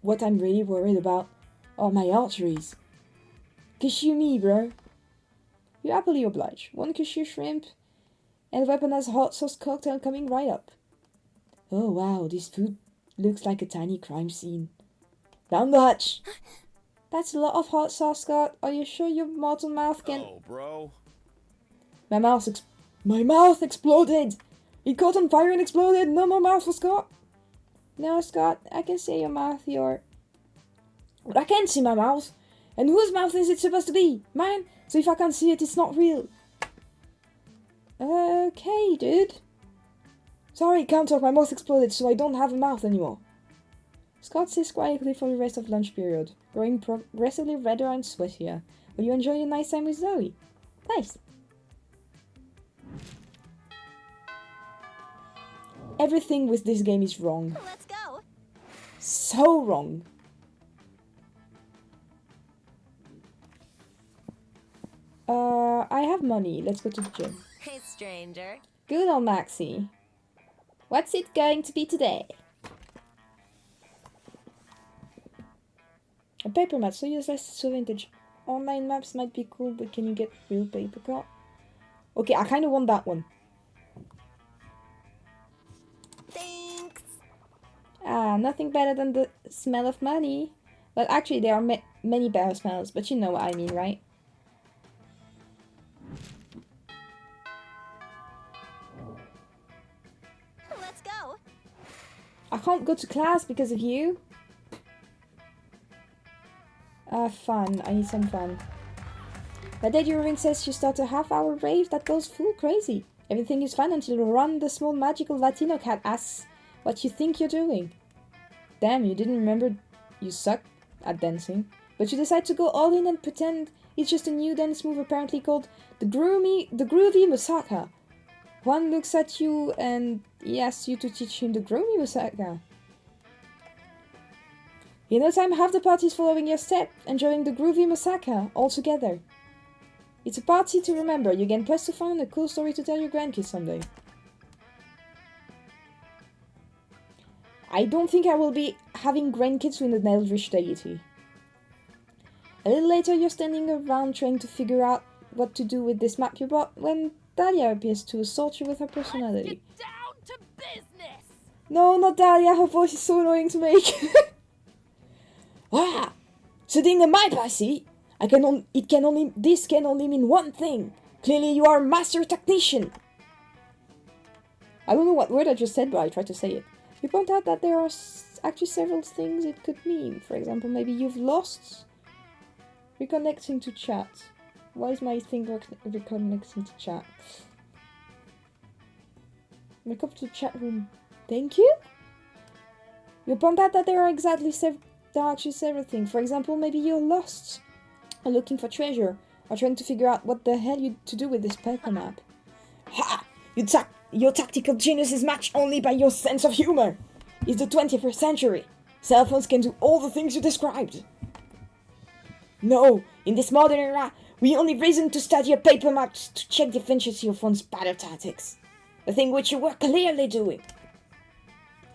what I'm really worried about are my arteries. Cashew me, bro. You happily oblige. 1 cashew shrimp and weaponized hot sauce cocktail coming right up. Oh wow, this food looks like a tiny crime scene. Down the hatch! That's a lot of hot sauce, Scott. Are you sure your mortal mouth can...
Oh, bro.
My mouth exploded! It caught on fire and exploded! No more mouth for Scott! No, Scott, I can see your mouth, But I can't see my mouth! And whose mouth is it supposed to be? Mine? So if I can't see it, it's not real. Okay, dude. Sorry, can't talk, my mouth exploded, so I don't have a mouth anymore. Scott sits quietly for the rest of lunch period, growing progressively redder and sweatier. Will you enjoy your nice time with Zoe? Nice. Everything with this game is wrong.
Let's go.
So wrong. I have money. Let's go to the gym.
Hey, stranger.
Good old Maxie. What's it going to be today? A paper map, so useless, so vintage. Online maps might be cool, but can you get real paper cut? Okay, I kind of want that one.
Thanks.
Ah, nothing better than the smell of money. Well, actually, there are many better smells, but you know what I mean, right?
Let's go.
I can't go to class because of you. Fun. I need some fun. My dad Irving says you start a half-hour rave that goes full crazy. Everything is fun until Ron, the small magical Latino cat, asks what you think you're doing. Damn, you didn't remember you suck at dancing. But you decide to go all in and pretend it's just a new dance move apparently called the Groovy Musaka. Juan looks at you and he asks you to teach him the Groovy Musaka. In no time, half the party's following your step, enjoying the Groovy Musaka all together. It's a party to remember. You gain plus to find a cool story to tell your grandkids someday. I don't think I will be having grandkids with an eldritch deity. A little later, you're standing around trying to figure out what to do with this map you bought when Dahlia appears to assault you with her personality.
Get down to business!
No, not Dahlia. Her voice is so annoying to make. Ah! Sitting in my party, this can only mean one thing. Clearly you are a master technician. I don't know what word I just said, but I tried to say it. You point out that there are actually several things it could mean. For example, maybe you've lost reconnecting to chat. Why is my thing reconnecting to chat? Welcome to the chat room. Thank you. You point out that there are actually several things. For example, maybe you're lost and looking for treasure, or trying to figure out what the hell you to do with this paper map. Ha! Your tactical genius is matched only by your sense of humor. It's the 21st century. Cell phones can do all the things you described. No, in this modern era, we only reason to study a paper map to check the efficiency of one's battle tactics. A thing which you were clearly doing.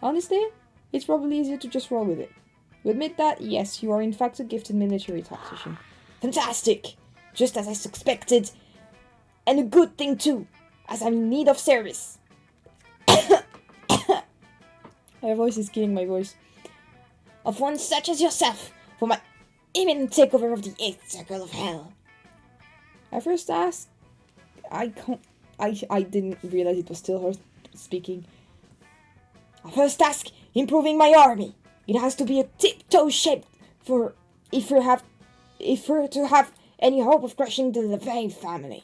Honestly, it's probably easier to just roll with it. You admit that, yes, you are in fact a gifted military tactician. Fantastic! Just as I suspected. And a good thing too, as I'm in need of service. My voice is killing my voice. Of one such as yourself, for my imminent takeover of the 8th Circle of Hell. I first asked... I didn't realize it was still her speaking. I first ask, improving my army. It has to be a tiptoe shape for if we're to have any hope of crushing the LeVay family.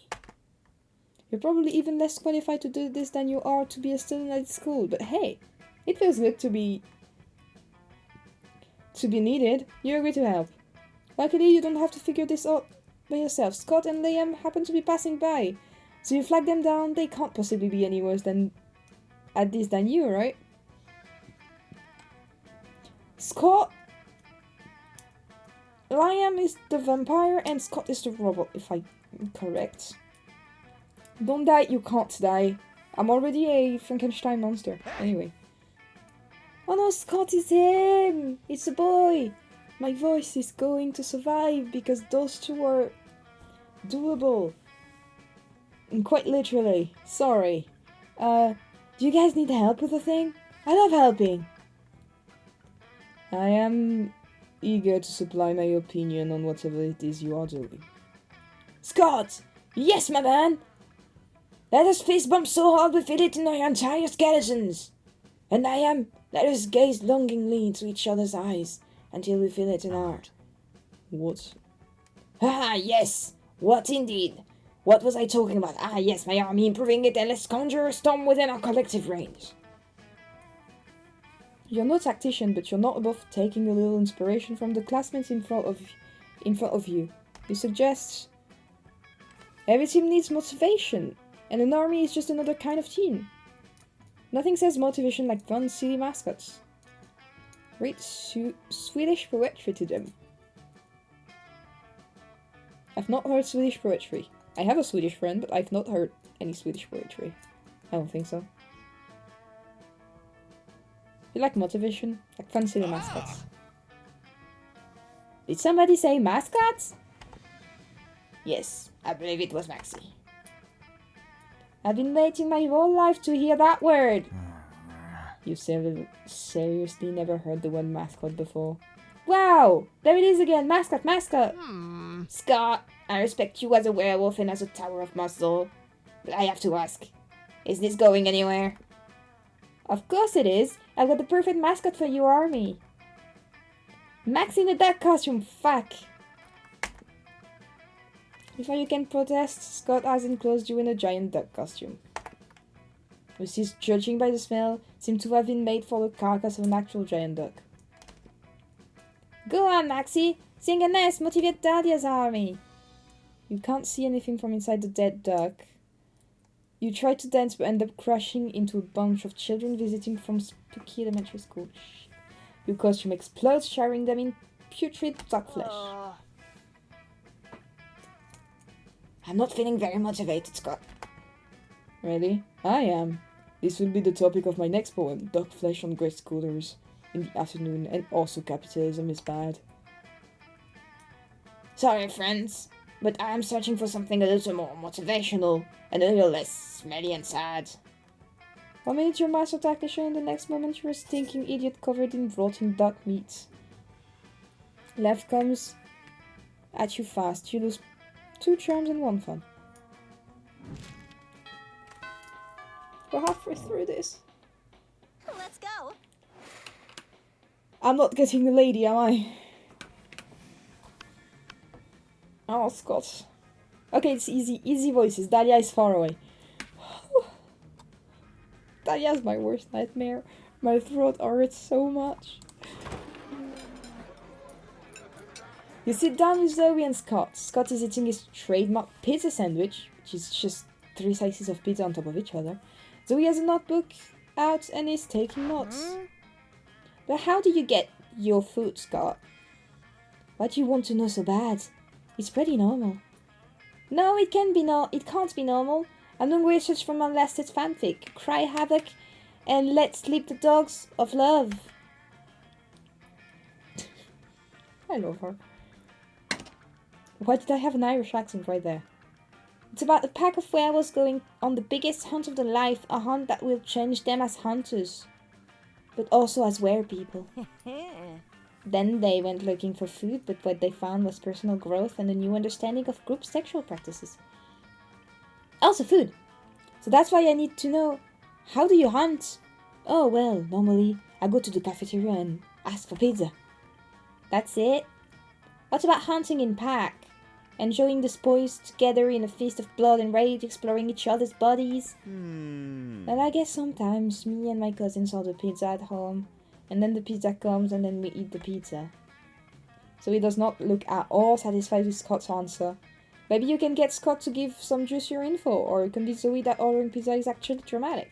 You're probably even less qualified to do this than you are to be a student at school, but hey, it feels good to be needed. You agree to help. Luckily, you don't have to figure this out by yourself. Scott and Liam happen to be passing by, so you flag them down. They can't possibly be any worse at this than you, right? Scott... Liam is the vampire and Scott is the robot, if I'm correct. Don't die, you can't die. I'm already a Frankenstein monster. Anyway. Oh no, Scott is him! It's a boy! My voice is going to survive because those two are doable. And quite literally. Sorry. Do you guys need help with the thing? I love helping. I am eager to supply my opinion on whatever it is you are doing. Scott! Yes, my man! Let us fist bump so hard we feel it in our entire skeletons! And let us gaze longingly into each other's eyes until we feel it in our... What? Ah, yes! What indeed? What was I talking about? Ah, yes, my army improving it, and let's conjure a storm within our collective range. You're no tactician, but you're not above taking a little inspiration from the classmates in front of you. You suggest every team needs motivation, and an army is just another kind of team. Nothing says motivation like fun, silly mascots. Read Swedish poetry to them. I've not heard Swedish poetry. I have a Swedish friend, but I've not heard any Swedish poetry. I don't think so. You like motivation? Like fun, silly mascots. Did somebody say mascots? Yes, I believe it was Maxi. I've been waiting my whole life to hear that word. You've seriously never heard the word mascot before? Wow! There it is again! Mascot, mascot! Scott, I respect you as a werewolf and as a tower of muscle. But I have to ask, is this going anywhere? Of course it is. I've got the perfect mascot for your army. Max in a duck costume, fuck! Before you can protest, Scott has enclosed you in a giant duck costume. Which, judging by the smell, seems to have been made for the carcass of an actual giant duck. Go on, Maxie! Sing a nest, motivate Dahlia's army! You can't see anything from inside the dead duck. You try to dance but end up crashing into a bunch of children visiting from Spooky Elementary School. Your costume explodes, showering them in putrid duck flesh. I'm not feeling very motivated, Scott. Really? I am. This will be the topic of my next poem, Duck Flesh on Great Schoolers, in the afternoon, and also capitalism is bad. Sorry, friends, but I am searching for something a little more motivational, and a little less smelly and sad. 1 minute you're master tactician, and the next moment you're a stinking idiot covered in rotting duck meat. Left comes at you fast. You lose 2 charms and 1 fun. We're halfway through this.
Let's go.
I'm not getting the lady, am I? Oh, Scott. Okay, it's easy. Easy voices. Dahlia is far away. Dahlia's my worst nightmare. My throat hurts so much. You sit down with Zoe and Scott. Scott is eating his trademark pizza sandwich, which is just 3 slices of pizza on top of each other. Zoe has a notebook out and is taking notes. But how do you get your food, Scott? Why do you want to know so bad? It's pretty normal. No, it can't be normal. I'm doing research for my lasted fanfic, Cry Havoc, and Let Sleep the Dogs of Love. I love her. Why did I have an Irish accent right there? It's about a pack of werewolves going on the biggest hunt of their life, a hunt that will change them as hunters, but also as werepeople. Then they went looking for food, but what they found was personal growth and a new understanding of group sexual practices. Also food. So that's why I need to know, how do you hunt? Oh well, normally I go to the cafeteria and ask for pizza. That's it? What about hunting in pack? Enjoying the spoils together in a feast of blood and rage, exploring each other's bodies? Well, I guess sometimes me and my cousins order pizza at home, and then the pizza comes and then we eat the pizza. So he does not look at all satisfied with Scott's answer. Maybe you can get Scott to give some juicier info, or it can be Zoe that ordering pizza is actually dramatic.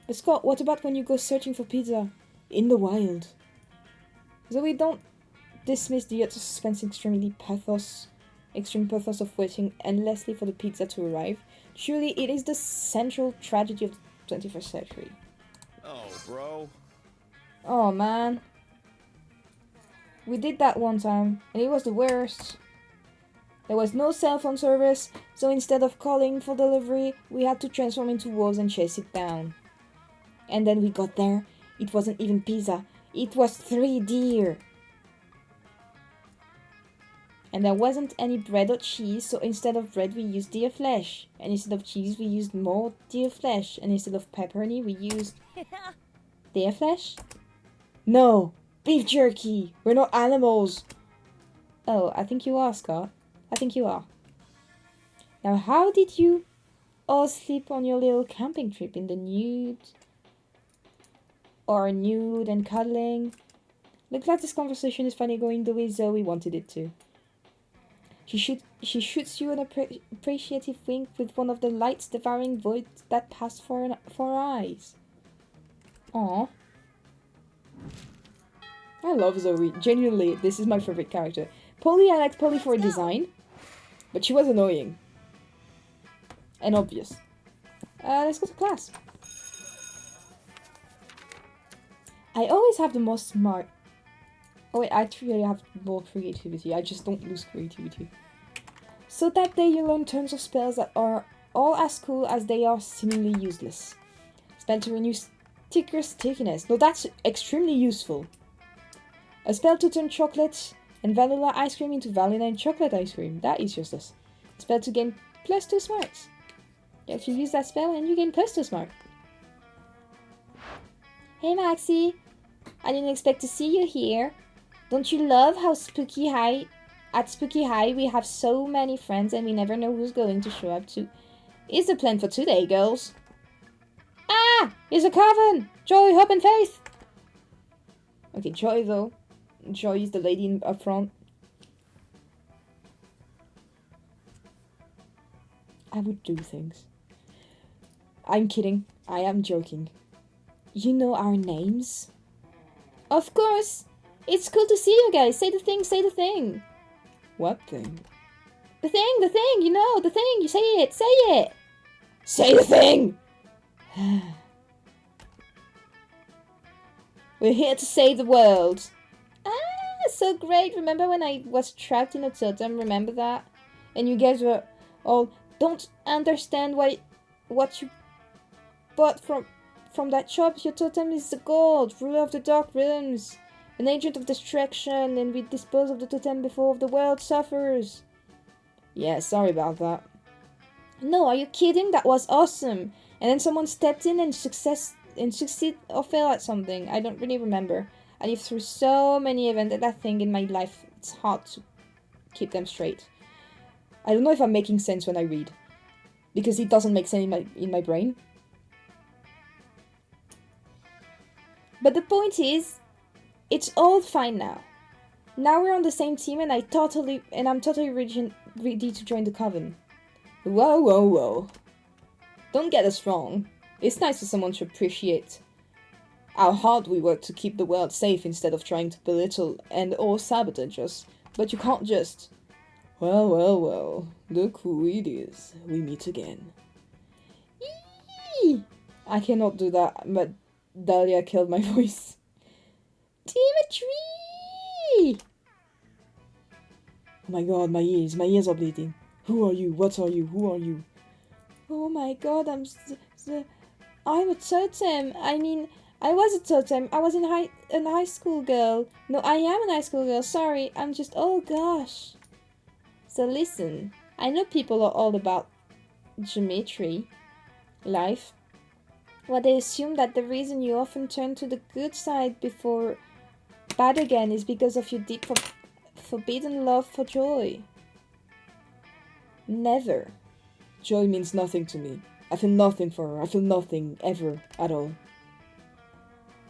But Scott, what about when you go searching for pizza in the wild? Zoe, don't dismiss the utter suspense, extreme pathos of waiting endlessly for the pizza to arrive. Surely it is the central tragedy of the 21st century.
Oh, bro.
Oh man. We did that one time, and it was the worst. There was no cell phone service, so instead of calling for delivery, we had to transform into wolves and chase it down. And then we got there, it wasn't even pizza, it was 3 deer. And there wasn't any bread or cheese, so instead of bread we used deer flesh. And instead of cheese we used more deer flesh. And instead of pepperoni we used deer flesh? No! Beef jerky! We're not animals! Oh, I think you are, Scott. I think you are. Now how did you all sleep on your little camping trip in the nude? Or nude and cuddling? Looks like this conversation is finally going the way Zoe wanted it to. She shoots you an appreciative wink with one of the lights devouring voids that pass for her eyes. Aww. I love Zoe. Genuinely, this is my favorite character. Polly, I liked Polly for her design, but she was annoying. And obvious. Let's go to class. I always have the most smart... Oh wait, actually I have more creativity. I just don't lose creativity. So that day you learn tons of spells that are all as cool as they are seemingly useless. Spell to renew sticker stickiness. No, that's extremely useful. A spell to turn chocolate and vanilla ice cream into vanilla and chocolate ice cream. That is useless. A spell to gain +2 smarts. You actually use that spell and you gain +2 smart. Hey Maxie, I didn't expect to see you here. Don't you love how at Spooky High we have so many friends and we never know who's going to show up to? Here's the plan for today, girls. Ah! Here's a coven! Joy, hope and faith! Okay, Joy though. Joy is the lady up front. I would do things. I'm kidding. I am joking. You know our names? Of course! It's cool to see you guys. Say the thing, say the thing. What thing? The thing, you know, the thing. You say it, say it. Say the thing! We're here to save the world. Ah, so great. Remember when I was trapped in a totem? Remember that? And you guys were all, don't understand what you bought from that shop. Your totem is the gold, ruler of the dark realms. An agent of destruction, and we dispose of the totem before the world suffers. Yeah, sorry about that. No, are you kidding? That was awesome. And then someone stepped in and succeed or fail at something. I don't really remember. I lived through so many events that I think in my life it's hard to keep them straight. I don't know if I'm making sense when I read, because it doesn't make sense in my brain. But the point is, it's all fine now. Now we're on the same team, and I'm totally ready to join the coven. Whoa, whoa, whoa! Don't get us wrong. It's nice for someone to appreciate how hard we work to keep the world safe instead of trying to belittle and or sabotage us. But you can't just... Well, well, well. Look who it is. We meet again. Eee! I cannot do that, but Dahlia killed my voice. Dimitri! Oh my god, my ears are bleeding. Who are you? What are you? Who are you? Oh my god, I'm a totem. I mean, I was a totem. I was an high school girl. No, I am an high school girl. Sorry, I'm just... Oh gosh. So listen, I know people are all about geometry, life. Well, they assume that the reason you often turn to the good side before bad again is because of your deep forbidden love for joy. Never. Joy means nothing to me. I feel nothing for her. I feel nothing, ever, at all.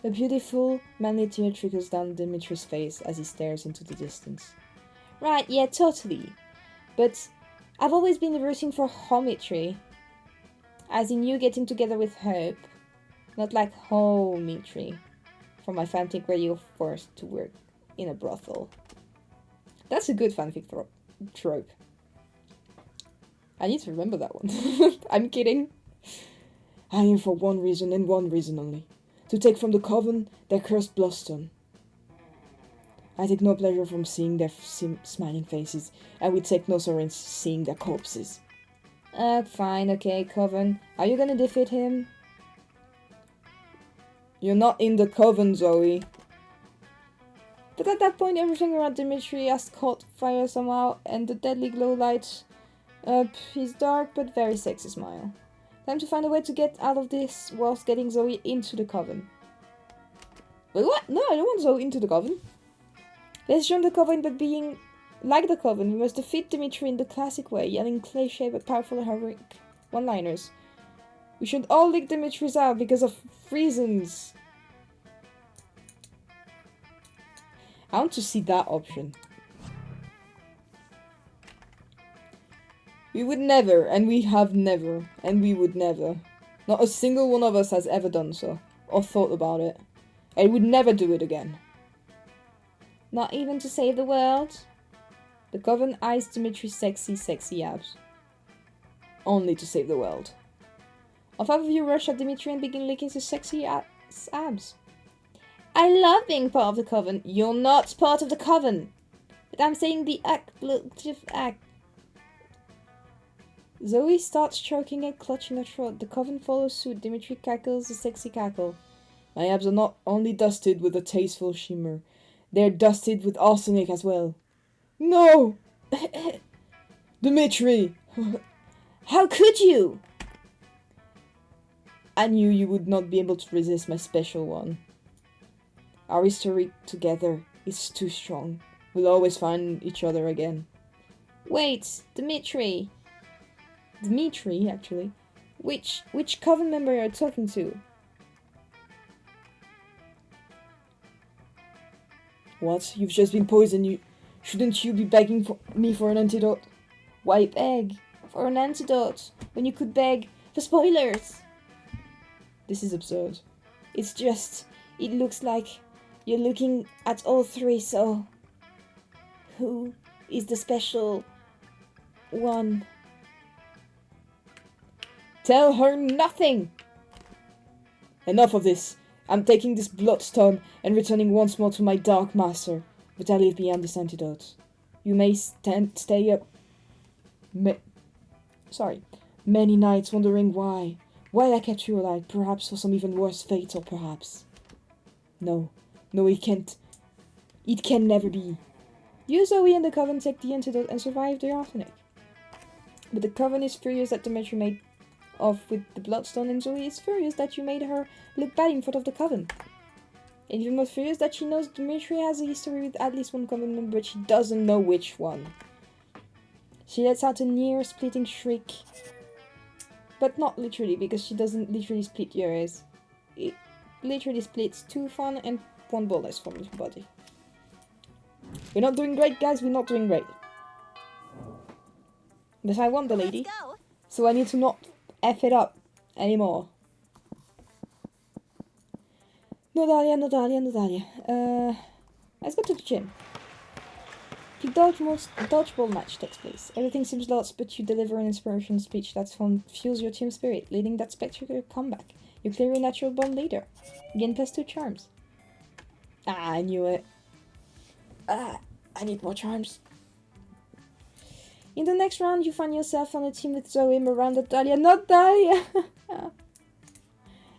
A beautiful, manly tear trickles down Dimitri's face as he stares into the distance. Right, yeah, totally. But I've always been rooting for hometry. As in you getting together with Hope. Not like hometry. For my fanfic where you're forced to work in a brothel. That's a good fanfic trope. I need to remember that one. I'm kidding. I am for one reason and one reason only. To take from the coven their cursed bloodstone. I take no pleasure from seeing their smiling faces, and we take no sorrow in seeing their corpses. Fine, okay, coven. Are you gonna defeat him? You're not in the coven, Zoe. But at that point, everything around Dimitri has caught fire somehow, and the deadly glow lights up his dark but very sexy smile. Time to find a way to get out of this whilst getting Zoe into the coven. Wait, what? No, I don't want Zoe into the coven. Let's join the coven, but being like the coven, we must defeat Dimitri in the classic way, yelling cliché but powerful heroic one-liners. We should all lick Dimitri's out because of reasons. I want to see that option. We would never, and we have never, and we would never. Not a single one of us has ever done so, or thought about it. I would never do it again. Not even to save the world? The coven eyes Dimitri's sexy abs. Only to save the world. All five of you rush at Dimitri and begin licking his sexy abs. I love being part of the coven. You're not part of the coven. But I'm saying the act. Zoe starts choking and clutching her throat. The coven follows suit. Dimitri cackles a sexy cackle. My abs are not only dusted with a tasteful shimmer. They're dusted with arsenic as well. No! Dimitri! How could you? I knew you would not be able to resist my special one. Our history together is too strong. We'll always find each other again. Wait, Dimitri. Dimitri, actually. Which coven member are you talking to? What? You've just been poisoned. Shouldn't you be begging me for an antidote? Why beg for an antidote when you could beg for spoilers? This is absurd. It's just, it looks like you're looking at all three, so... Who is the special one? Tell her nothing! Enough of this. I'm taking this bloodstone and returning once more to my dark master, but I live beyond this antidote. You may stay up many nights wondering why I kept you alive, perhaps for some even worse fate, or perhaps... No, it can't. It can never be. You, Zoe, and the coven take the antidote and survive the arsenic. But the Coven is furious that Demetri made off with the Bloodstone, and Zoe is furious that you made her look bad in front of the Coven. And even more furious that she knows Demetri has a history with at least one Coven member, but she doesn't know which one. She lets out a near-splitting shriek. But not literally, because she doesn't literally split your ears. It literally splits 2 fun and 1 bonus from your body. We're not doing great, guys, we're not doing great. But I want the lady,
Let's go.
so I need to not F it up anymore. No Dahlia, no Dahlia, no Dahlia. Let's go to the gym. The dodgeball match takes place. Everything seems lost, but you deliver an inspiration speech that fuels your team spirit, leading that spectacular comeback. You clear your natural born leader. Gain +2 charms. Ah, I knew it. Ah, I need more charms. In the next round, you find yourself on a team with Zoe, Miranda, Dahlia, not Dahlia!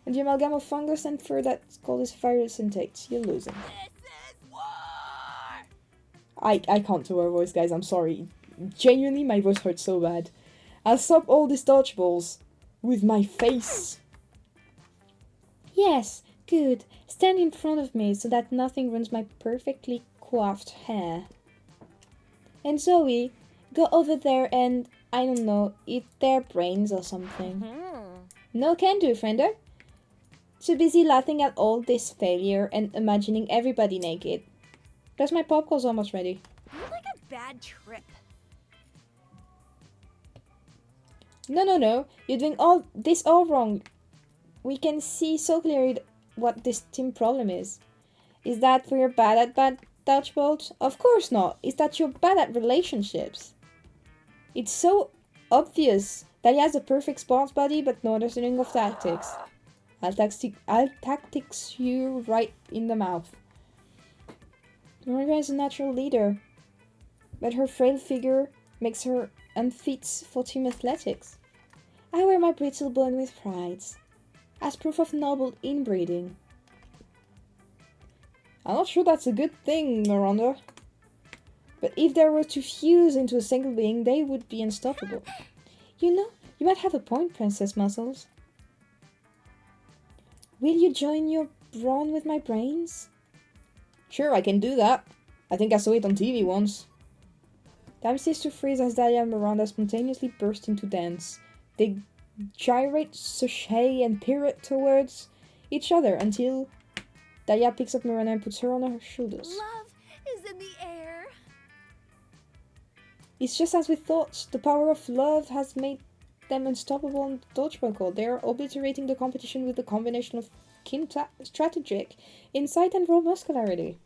And the amalgam of fungus and fur that's called is photosynthate. You're losing.
This is war!
I can't do her voice, guys, I'm sorry. Genuinely, my voice hurts so bad. I'll stop all these dodgeballs with my face. Yes, good. Stand in front of me so that nothing ruins my perfectly coiffed hair. And Zoe, go over there and, I don't know, eat their brains or something. No can do, friender. Too busy laughing at all this failure and imagining everybody naked. Plus my popcorn's almost ready.
You're like a bad trip.
No. You're doing all this all wrong. We can see so clearly what this team problem is. Is that we're bad at dodgeball? Of course not. It's that you're bad at relationships. It's so obvious that he has a perfect sports body but no understanding of tactics. I'll tactics you right in the mouth. Miranda is a natural leader, but her frail figure makes her unfit for team athletics. I wear my brittle bone with pride, as proof of noble inbreeding. I'm not sure that's a good thing, Miranda. But if they were to fuse into a single being, they would be unstoppable. You know, you might have a point, Princess Muscles. Will you join your brawn with my brains? Sure, I can do that. I think I saw it on TV once. Time stays to freeze as Dahlia and Miranda spontaneously burst into dance. They gyrate, sashay, and pirouette towards each other until Dahlia picks up Miranda and puts her on her shoulders.
Love is in the air.
It's just as we thought. The power of love has made them unstoppable on the dodgeball court. They are obliterating the competition with the combination of keen strategic insight and raw muscularity.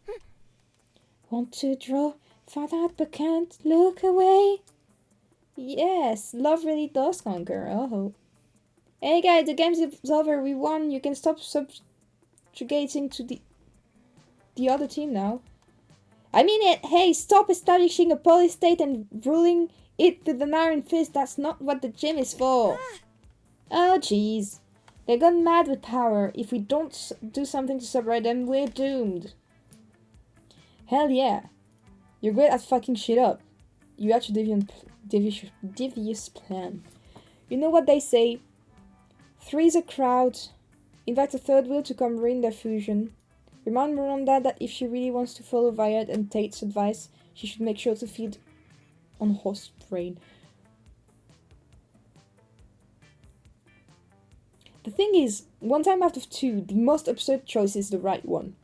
Want to draw for that but can't look away? Yes, love really does conquer. Oh. Hey guys, the game's over. We won. You can stop subjugating to the other team now. I mean it. Hey, stop establishing a police state and ruling it with an iron fist. That's not what the gym is for. Oh jeez. They're gone mad with power. If we don't do something to separate them, we're doomed. Hell yeah. You're great at fucking shit up. You hatch a devious plan. You know what they say? Three's a crowd. Invite a third wheel to come ruin their fusion. Remind Miranda that if she really wants to follow Violet and Tate's advice, she should make sure to feed on horse brain. The thing is, 1 time out of 2, the most absurd choice is the right one.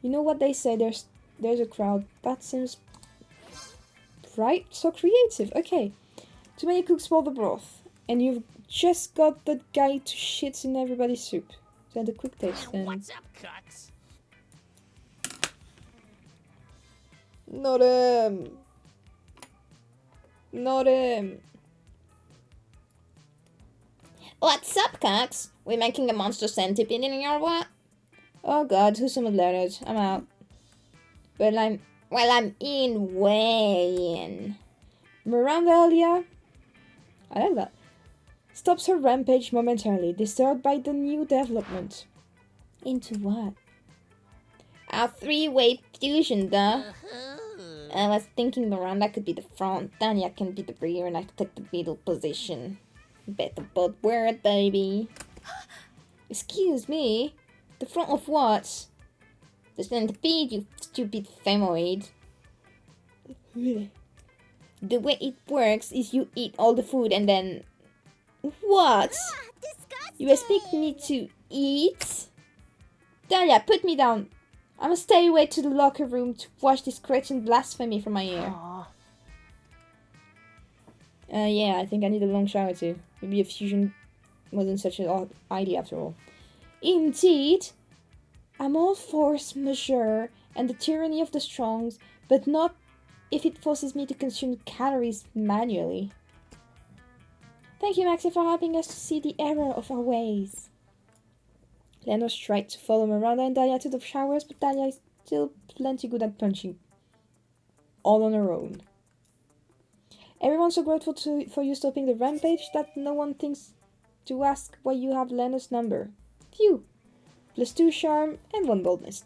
You know what they say, there's a crowd. That seems right? So creative. Okay. Too many cooks spoil the broth. And you've just got that guy to shit in everybody's soup. So the quick taste then.
What's up, cucks?
Not him. Not him.
What's up, Cox? We making a monster centipede in your what?
Oh god, who's some Leonard? I'm out.
Well, I'm in weighing.
Miranda Dahlia, I like that, stops her rampage momentarily, disturbed by the new development. Into what?
A 3-way fusion, duh. I was thinking Miranda could be the front, Dahlia can be the rear, and I could take the middle position. Bet the both word, baby. Excuse me? The front of what? The centipede, you stupid femoid. The way it works is you eat all the food and then... What?
Disgusting!
You expect me to eat? Dahlia, put me down. I must stay away to the locker room to wash this cretin blasphemy from my ear. Yeah, I think I need a long shower too. Maybe a fusion wasn't such an odd idea after all. Indeed, I'm all force majeure and the tyranny of the strongs, but not if it forces me to consume calories manually. Thank you, Maxie, for helping us to see the error of our ways. Lenos tried to follow Miranda and Dahlia to the showers, but Dahlia is still plenty good at punching. All on her own. Everyone's so grateful for you stopping the rampage that no one thinks to ask why you have Lenos' number. Phew. +2 charm and 1 boldness.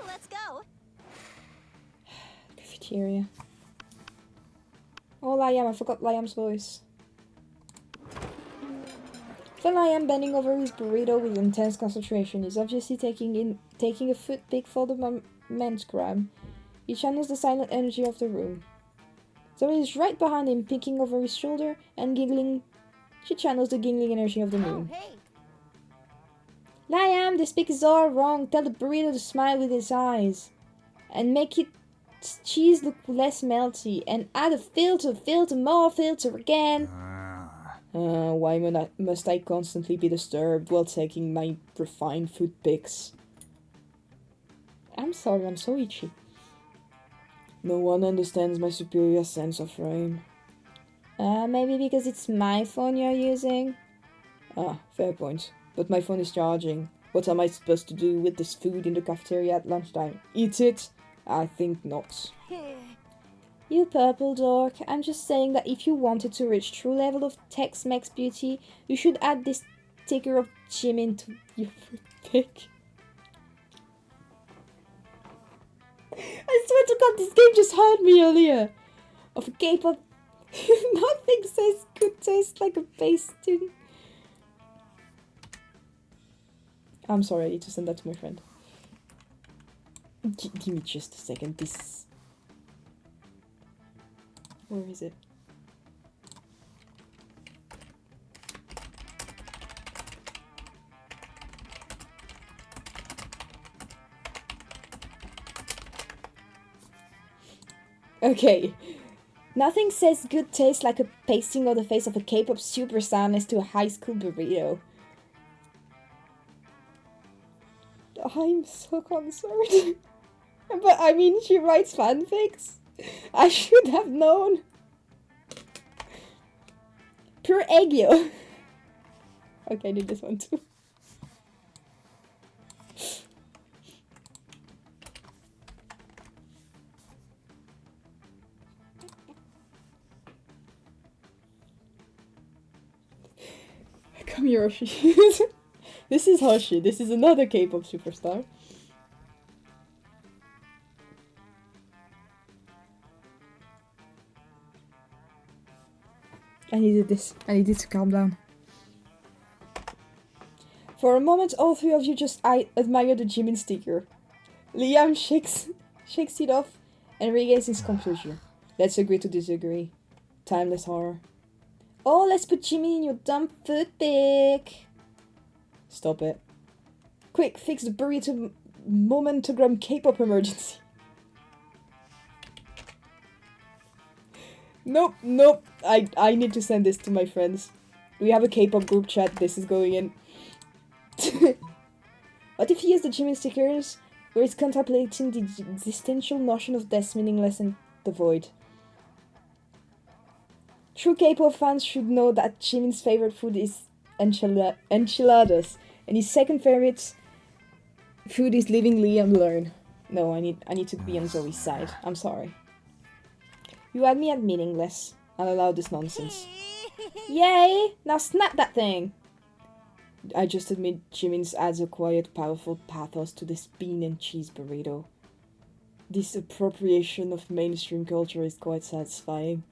Let's go.
Cafeteria. Oh, Liam, I forgot Liam's voice. For Liam, bending over his burrito with intense concentration, is obviously taking a foot pick for the men's grab. He channels the silent energy of the room. Zoe is right behind him, peeking over his shoulder and giggling. She channels the giggling energy of the moon.
Oh, hey.
Liam, this pick is all wrong. Tell the burrito to smile with his eyes. And make its cheese look less melty. And add a filter, more filter again. Why must I constantly be disturbed while taking my refined food picks? I'm sorry, I'm so itchy. No one understands my superior sense of frame. Maybe because it's my phone you're using? Fair point. But my phone is charging. What am I supposed to do with this food in the cafeteria at lunchtime? Eat it? I think not. You purple dork. I'm just saying that if you wanted to reach true level of Tex-Mex beauty, you should add this sticker of Jimin to your food pick. I swear to God, this game just heard me earlier. Of a K-pop. Nothing says good taste like a pasting. I'm sorry, I need to send that to my friend. Give me just a second. This. Where is it? Okay. Nothing says good taste like a pasting on the face of a K-pop superstar next to a high school burrito. I'm so concerned. But I mean, she writes fanfics. I should have known. Pure Aegyo. Okay, I did this one too. Come here, Hoshi. This is Hoshi. This is another K-pop superstar. I needed this. I needed to calm down. For a moment, all three of you just admire the Jimin sticker. Liam shakes it off and regains his composure. Let's agree to disagree. Timeless horror. Oh, let's put Jimin in your dumb food pick. Stop it. Quick, fix the burrito momentogram K-pop emergency. Nope. I need to send this to my friends. We have a K-pop group chat. This is going in. What if he used the Jimin stickers where he's contemplating the existential notion of death meaningless and the void? True K-pop fans should know that Jimin's favorite food is enchiladas, and his second favorite food is leaving Liam alone. No, I need to be on Zoe's side. I'm sorry. You had me at meaningless. I'll allow this nonsense. Yay! Now snap that thing! I just admit Jimin's adds a quiet, powerful pathos to this bean and cheese burrito. This appropriation of mainstream culture is quite satisfying.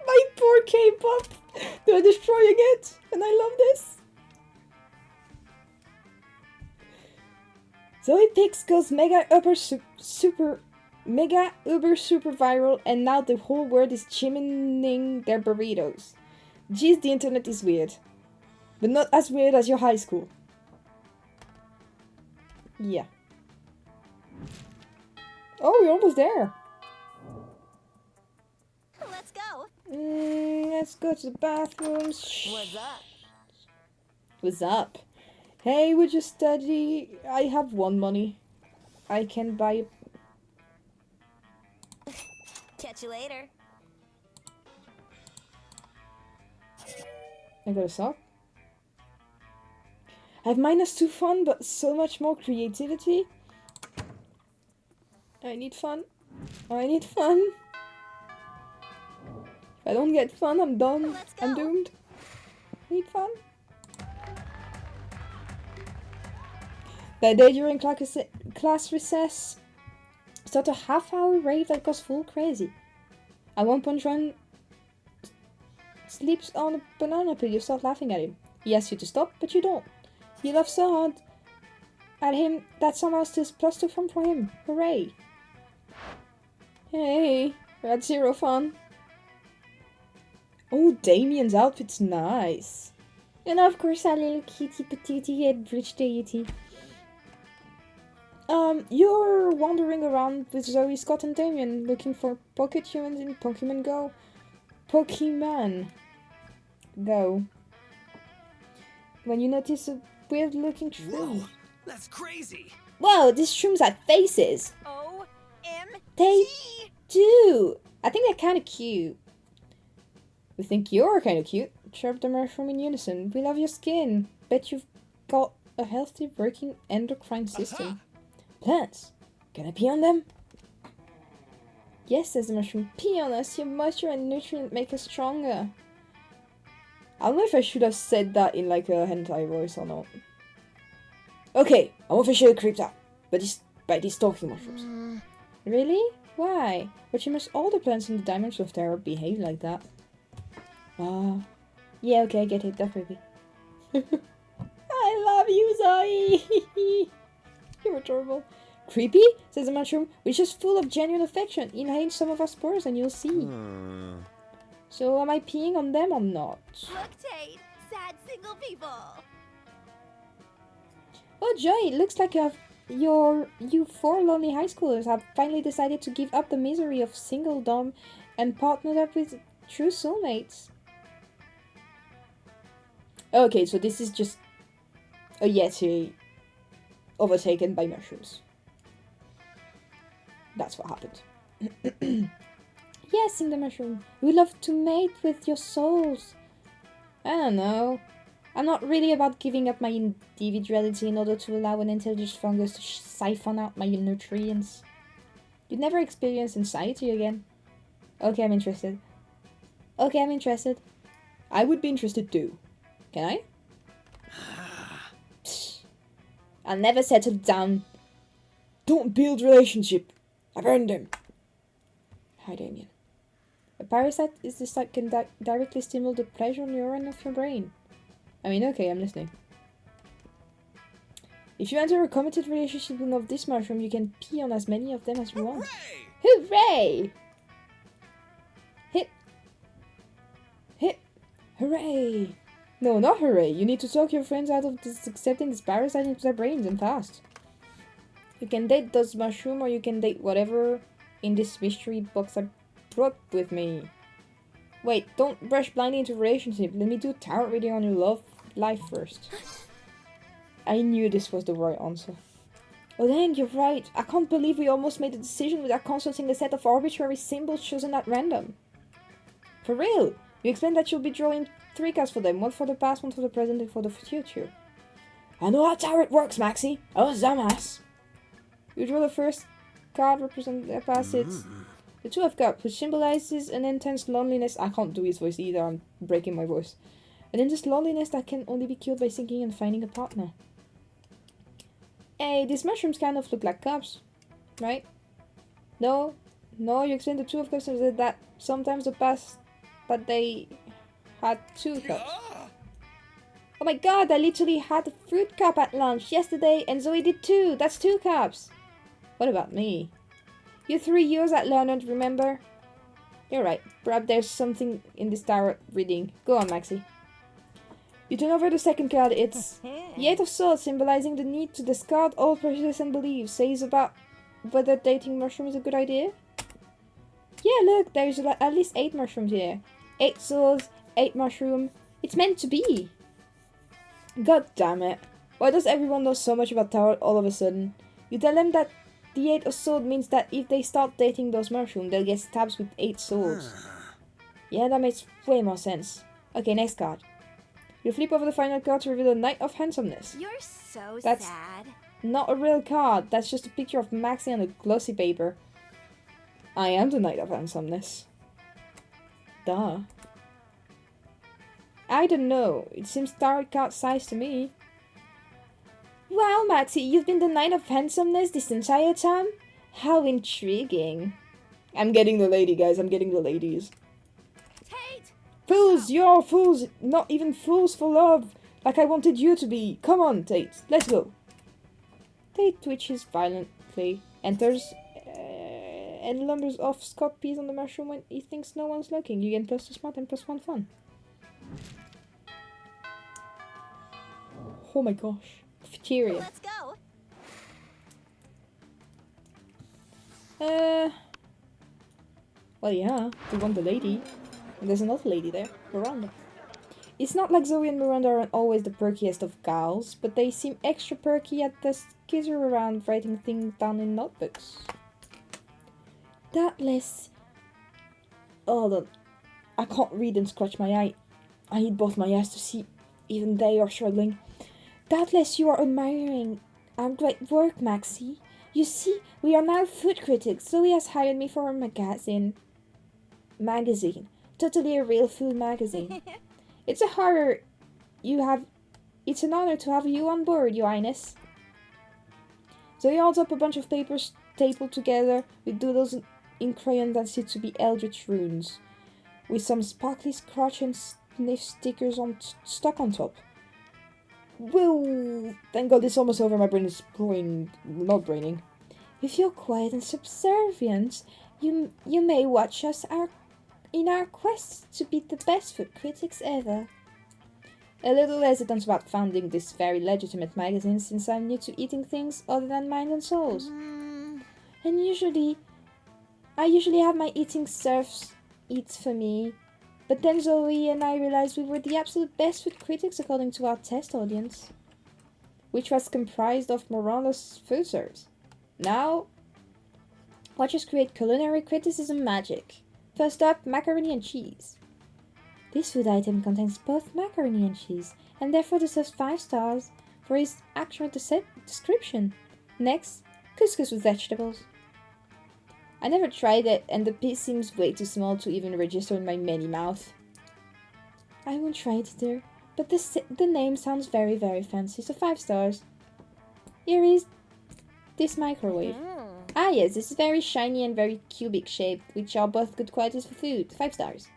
My poor K-pop! They're destroying it! And I love this! So it picks goes mega uber super viral, and now the whole world is chimneying their burritos. Geez, the internet is weird. But not as weird as your high school. Yeah. Oh, we're almost there.
Let's go.
Let's go to the bathrooms.
What's up?
What's up? Hey, would you study? I have one money. I can buy.
Catch you later.
I got a sock. I have -2 fun, but so much more creativity. I need fun. I need fun. If I don't get fun, I'm done.
Let's go.
I'm doomed. I need fun. That day during class recess, start a half-hour rave that goes full crazy. At one point, Ron sleeps on a banana peel. You start laughing at him. He asks you to stop, but you don't. You laugh so hard at him that somehow steals +2 fun for him. Hooray! Hey, we had 0 fun. Oh, Damien's outfit's nice. And of course, that little kitty patootie head bridge deity. You're wandering around with Zoe, Scott, and Damien looking for pocket humans in Pokemon Go. Pokemon Go. When you notice a weird looking tree.
Whoa, that's crazy.
Whoa, these shrooms have faces.
OMG.
They do. I think they're kind of cute. We think you're kind of cute. Chirp the mushroom in unison. We love your skin. Bet you've got a healthy working endocrine system. Plants. Can I pee on them? Yes, says the mushroom. Pee on us. Your moisture and nutrient make us stronger. I don't know if I should have said that in like a hentai voice or not. Okay, I'm officially creeped out by these talking mushrooms. Really? Why? But you must all the plants in the dimension of terror behave like that. Yeah, okay, I get it, definitely. I love you, Zoe! You're adorable. Creepy? Says the mushroom. We're just full of genuine affection. Inhale some of our spores and you'll see. So am I peeing on them or not?
Look, Tate. Sad single people.
Oh, Joy, it looks like you 4 lonely high schoolers have finally decided to give up the misery of singledom and partnered up with true soulmates. Okay, so this is just a Yeti overtaken by mushrooms. That's what happened. Yes, in the mushroom. We love to mate with your souls. I don't know. I'm not really about giving up my individuality in order to allow an intelligent fungus to siphon out my nutrients. You'd never experience anxiety again. Okay, I'm interested. Okay, I'm interested. I would be interested too. Can I? Psst. I'll never settle down. Don't build relationship. I burned them. Hi, Damien. A parasite is this that can directly stimulate the pleasure neuron of your brain. I mean, okay, I'm listening. If you enter a committed relationship with this mushroom, you can pee on as many of them as you want. Hooray! Hit! Hooray! No, not hooray. You need to talk your friends out of accepting this parasite into their brains, and fast. You can date those mushroom, or you can date whatever in this mystery box I brought with me. Wait, don't rush blindly into a relationship. Let me do a tarot reading on your love life first. I knew this was the right answer. Oh dang, you're right. I can't believe we almost made a decision without consulting a set of arbitrary symbols chosen at random. For real? You explained that you'll be drawing 3 cards for them. One for the past, one for the present, and for the future. I know how tarot works, Maxie. Oh, dumbass. You draw the first card, represent the past. It's
The Two of Cups, which symbolizes an intense loneliness. I can't do his voice either, I'm breaking my voice. An intense loneliness that can only be cured by thinking and finding a partner. Hey, these mushrooms kind of look like cups, right? No, you explained the Two of Cups and said that sometimes the past, but they had 2 cups. Oh my god, I literally had a fruit cup at lunch yesterday and Zoe did too. That's 2 cups. What about me? You 3 years at Leonard, remember? You're right. Perhaps there's something in this tarot reading. Go on, Maxie. You turn over the second card. It's the Eight of Swords, symbolizing the need to discard all prejudice and beliefs. Says about whether dating mushroom is a good idea. Yeah, look, there's at least 8 mushrooms here. 8 swords, 8 mushroom. It's meant to be. God damn it. Why does everyone know so much about tarot all of a sudden? You tell them that the 8 of swords means that if they start dating those mushrooms, they'll get stabs with 8 swords. Yeah, that makes way more sense. Okay, next card. You flip over the final card to reveal the Knight of Handsomeness.
You're so
That's-
sad.
Not a real card, that's just a picture of Maxie on a glossy paper. I am the Knight of Handsomeness. Duh. I don't know, it seems tarot card size to me. Wow, Maxie, you've been the Knight of Handsomeness this entire time? How intriguing. I'm getting the lady, guys, I'm getting the ladies.
Tate!
Fools, you're fools, not even fools for love, like I wanted you to be. Come on, Tate, let's go. Tate twitches violently, enters, and lumbers off Scott peas on the mushroom when he thinks no one's looking. You gain +2 smart and +1 fun. Oh my gosh. Futeria.
Let's go.
Well yeah, we want the lady. And there's another lady there, Miranda. It's not like Zoe and Miranda aren't always the perkiest of gals, but they seem extra perky at the skitter around writing things down in notebooks. Doubtless... Hold on. I can't read and scratch my eye. I need both my eyes to see. Even they are struggling. Doubtless you are admiring our great work, Maxie. You see, we are now food critics. Zoe has hired me for a magazine. Totally a real food magazine. It's an honor to have you on board, Your Highness. Zoe holds up a bunch of papers stapled together with doodles in crayon that seem to be eldritch runes, with some sparkly scratch and sniff stickers stuck on top. Whoa! Thank God it's almost over. My brain is not braining. If you're quiet and subservient, you may watch us in our quest to be the best food critics ever. A little hesitant about founding this very legitimate magazine since I'm new to eating things other than mind and souls. And I usually have my eating serfs eat for me. But then Zoe and I realized we were the absolute best food critics according to our test audience, which was comprised of Miranda's food serves. Now, watch us create culinary criticism magic. First up, macaroni and cheese. This food item contains both macaroni and cheese, and therefore deserves 5 stars for its accurate description. Next, couscous with vegetables. I never tried it, and the piece seems way too small to even register in my many mouth. I won't try it either, but the name sounds very, very fancy, so 5 stars. Here is this microwave. Ah yes, this is very shiny and very cubic shaped, which are both good qualities for food. 5 stars.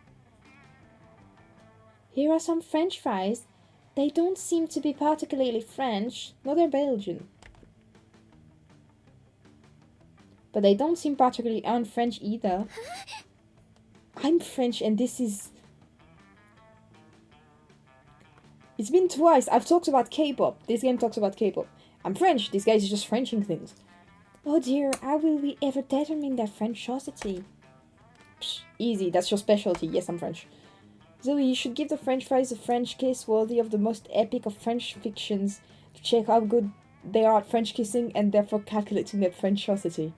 Here are some French fries. They don't seem to be particularly French, no, they're Belgian. But they don't seem particularly un-French either. I'm French and this is... It's been twice. I've talked about K-pop. This game talks about K-pop. I'm French. This guy is just Frenching things. Oh dear, how will we ever determine their Frenchosity? Psh, easy, that's your specialty. Yes, I'm French. Zoe, you should give the French fries a French kiss worthy of the most epic of French fictions to check how good they are at French kissing and therefore calculating their Frenchosity.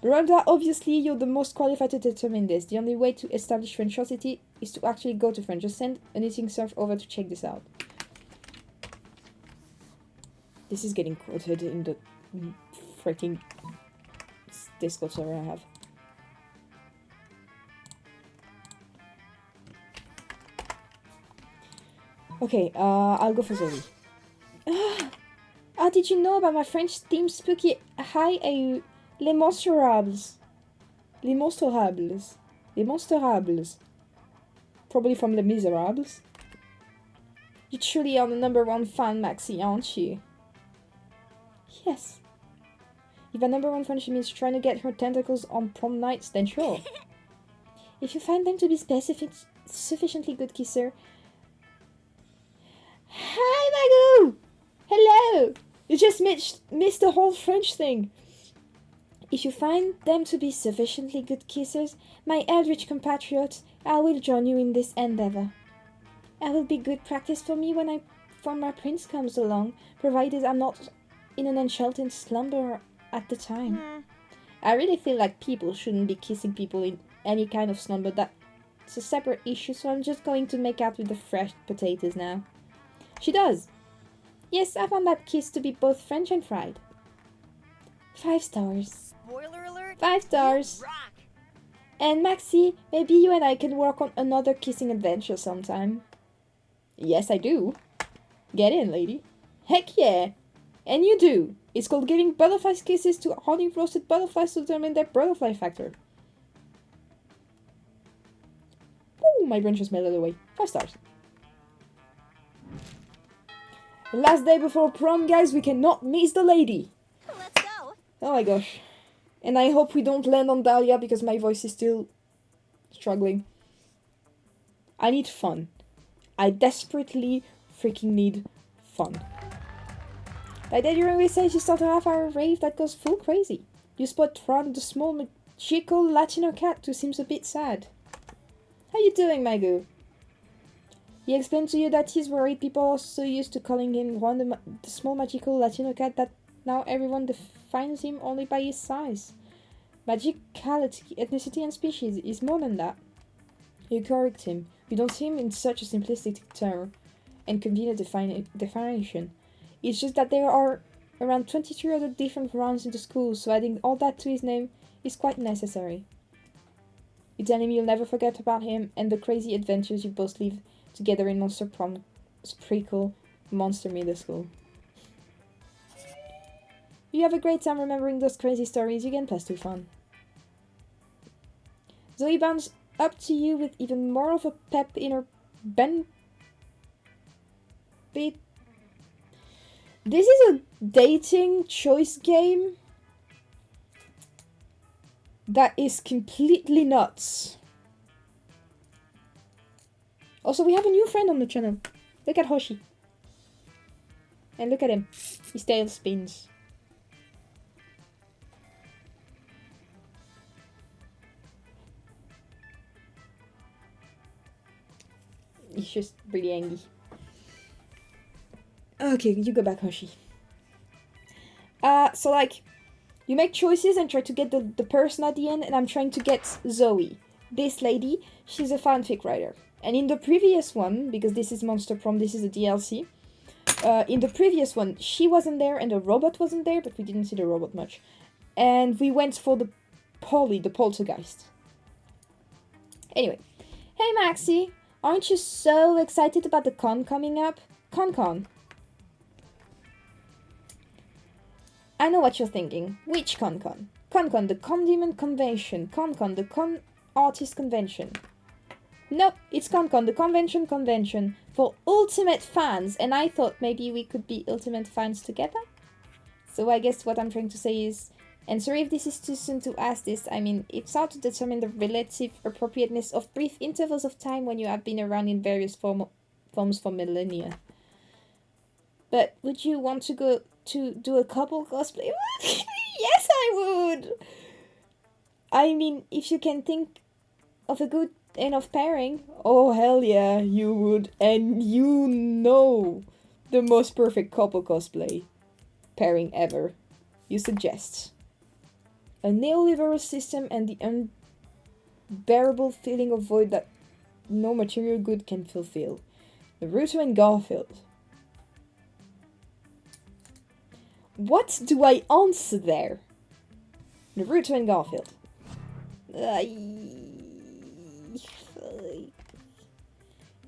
Miranda, obviously you're the most qualified to determine this. The only way to establish Frenchosity is to actually go to French. Just send an eating serf over to check this out. This is getting quoted in the freaking Discord server I have.
Okay, I'll go for Zoe. How did you know about my French themed spooky high a Les Monsterables? Les Monsterables. Les Monsterables. Probably from Les Miserables. You truly are the #1 fan, Maxie, aren't you? Yes. If a #1 friendship means trying to get her tentacles on prom nights, then sure. If you find them to be sufficiently good kisser... Hi, Magoo! Hello! You just missed the whole French thing. If you find them to be sufficiently good kissers, my eldritch compatriots, I will join you in this endeavor. It will be good practice for me when my prince comes along, provided I'm not in an enchanted slumber at the time. I really feel like people shouldn't be kissing people in any kind of slumber. That's a separate issue, so I'm just going to make out with the fresh potatoes now. She does. Yes, I found that kiss to be both French and fried. 5 stars.
Spoiler alert.
5 stars.
Rock.
And Maxie, maybe you and I can work on another kissing adventure sometime. Yes, I do. Get in, lady. Heck yeah. And you do. It's called giving butterfly kisses to honey roasted butterflies to determine their butterfly factor. Ooh, my brain just melted away. 5 stars. Last day before prom, guys. We cannot miss the lady.
Let's go.
Oh my gosh. And I hope we don't land on Dahlia because my voice is still struggling. I need fun. I desperately freaking need fun. Like that you always say, you start a half-hour rave that goes full crazy. You spot Ron, the small magical Latino cat who seems a bit sad. How you doing, Magoo? He explained to you that he's worried people are so used to calling him Ron, the small magical Latino cat, that now everyone defines him only by his size. Magicality, ethnicity and species is more than that. You correct him. You don't see him in such a simplistic term and convenient definition. It's just that there are around 23 other different rounds in the school, so adding all that to his name is quite necessary. You tell him you'll never forget about him and the crazy adventures you both live together in Monster Prom, Sprinkle, Monster Middle School. You have a great time remembering those crazy stories, you get +2 fun. Zoe bounds up to you with even more of a pep in her bit. This is a dating choice game that is completely nuts. Also, we have a new friend on the channel. Look at Hoshi. And look at him. His tail spins. He's just really angry. Okay, you go back, Hoshi. So like, you make choices and try to get the person at the end, and I'm trying to get Zoe. This lady, she's a fanfic writer. And in the previous one, because this is Monster Prom, this is a DLC, in the previous one, she wasn't there and the robot wasn't there, but we didn't see the robot much. And we went for the Polly, the poltergeist. Anyway. Hey Maxie, aren't you so excited about the con coming up? Con. I know what you're thinking. Which con? Con, the Condiment Convention. Con, the Con Artist Convention. Nope, it's Con, the convention for ultimate fans, and I thought maybe we could be ultimate fans together? So I guess what I'm trying to say is, and sorry if this is too soon to ask this, I mean, it's hard to determine the relative appropriateness of brief intervals of time when you have been around in various forms for millennia. But would you want to go to do a couple cosplay? Yes, I would! I mean, if you can think of a good enough pairing, oh hell yeah, you would. And you know the most perfect couple cosplay pairing ever. You suggest a neoliberal system and the unbearable feeling of void that no material good can fulfill. Naruto and Garfield. What do I answer there? Naruto and Garfield.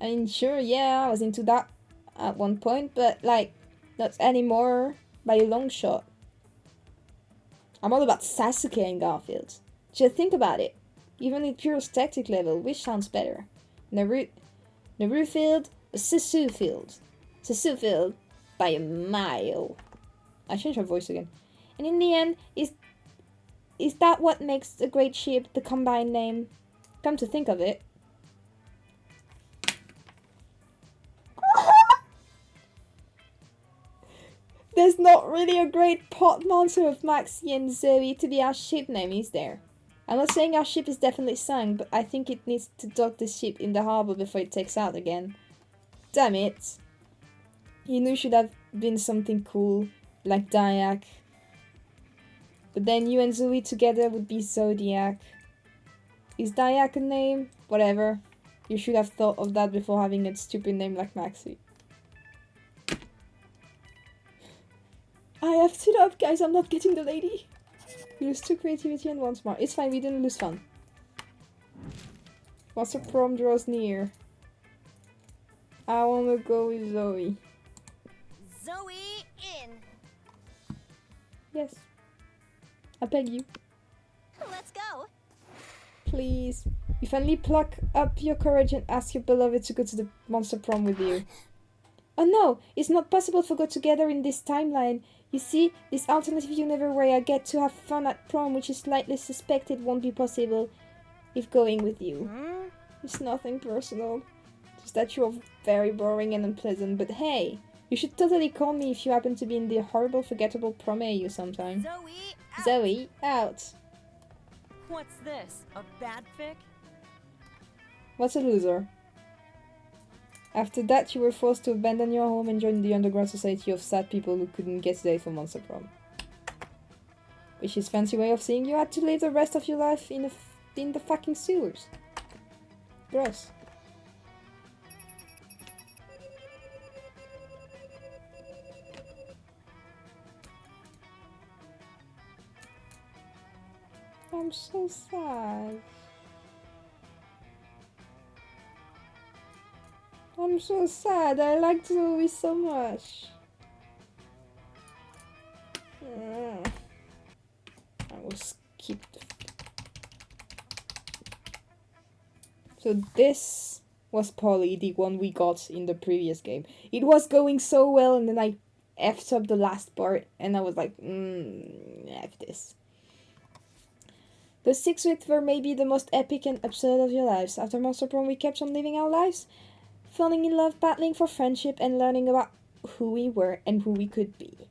I mean, sure, yeah, I was into that
at one point, but like not anymore by a long shot. I'm all about Sasuke and Garfield. Just think about it. Even at pure tactic level, which sounds better? Naru field or Sisu field? Sisu field by a mile. I changed her voice again. And in the end, is that what makes a great ship the combined name? Come to think of it. There's not really a great pot monster of Maxie and Zoe to be our ship name, is there? I'm not saying our ship is definitely sunk, but I think it needs to dock the ship in the harbor before it takes out again. Damn it. You knew should have been something cool, like Diak. But then you and Zoe together would be Zodiac. Is Diak a name? Whatever. You should have thought of that before having a stupid name like Maxie. I have stood up, guys. I'm not getting the lady. We lose 2 creativity and 1 smart. It's fine, we didn't lose fun. Once the prom draws near, I wanna go with Zoe.
Zoe in.
Yes. I beg you.
Let's go.
Please. You finally pluck up your courage and ask your beloved to go to the monster prom with you. Oh no! It's not possible to go together in this timeline. You see, this alternative universe where I get to have fun at prom, which is slightly suspected, won't be possible if going with you. It's nothing personal. Just that you're very boring and unpleasant, but hey, you should totally call me if you happen to be in the horrible, forgettable prom AU sometime.
Zoe out.
Zoe, out.
What's this? A bad fic?
What's a loser? After that, you were forced to abandon your home and join the underground society of sad people who couldn't get a date for Monster Prom. Which is fancy way of saying you had to live the rest of your life in the fucking sewers. Gross. I'm so sad. I'm so sad. I liked Zoe so much. I will skip the... So this was probably the one we got in the previous game. It was going so well and then I effed up the last part and I was like, F this. The 6 weeks were maybe the most epic and absurd of your lives. After Monster Prom we kept on living our lives, falling in love, battling for friendship, and learning about who we were and who we could be.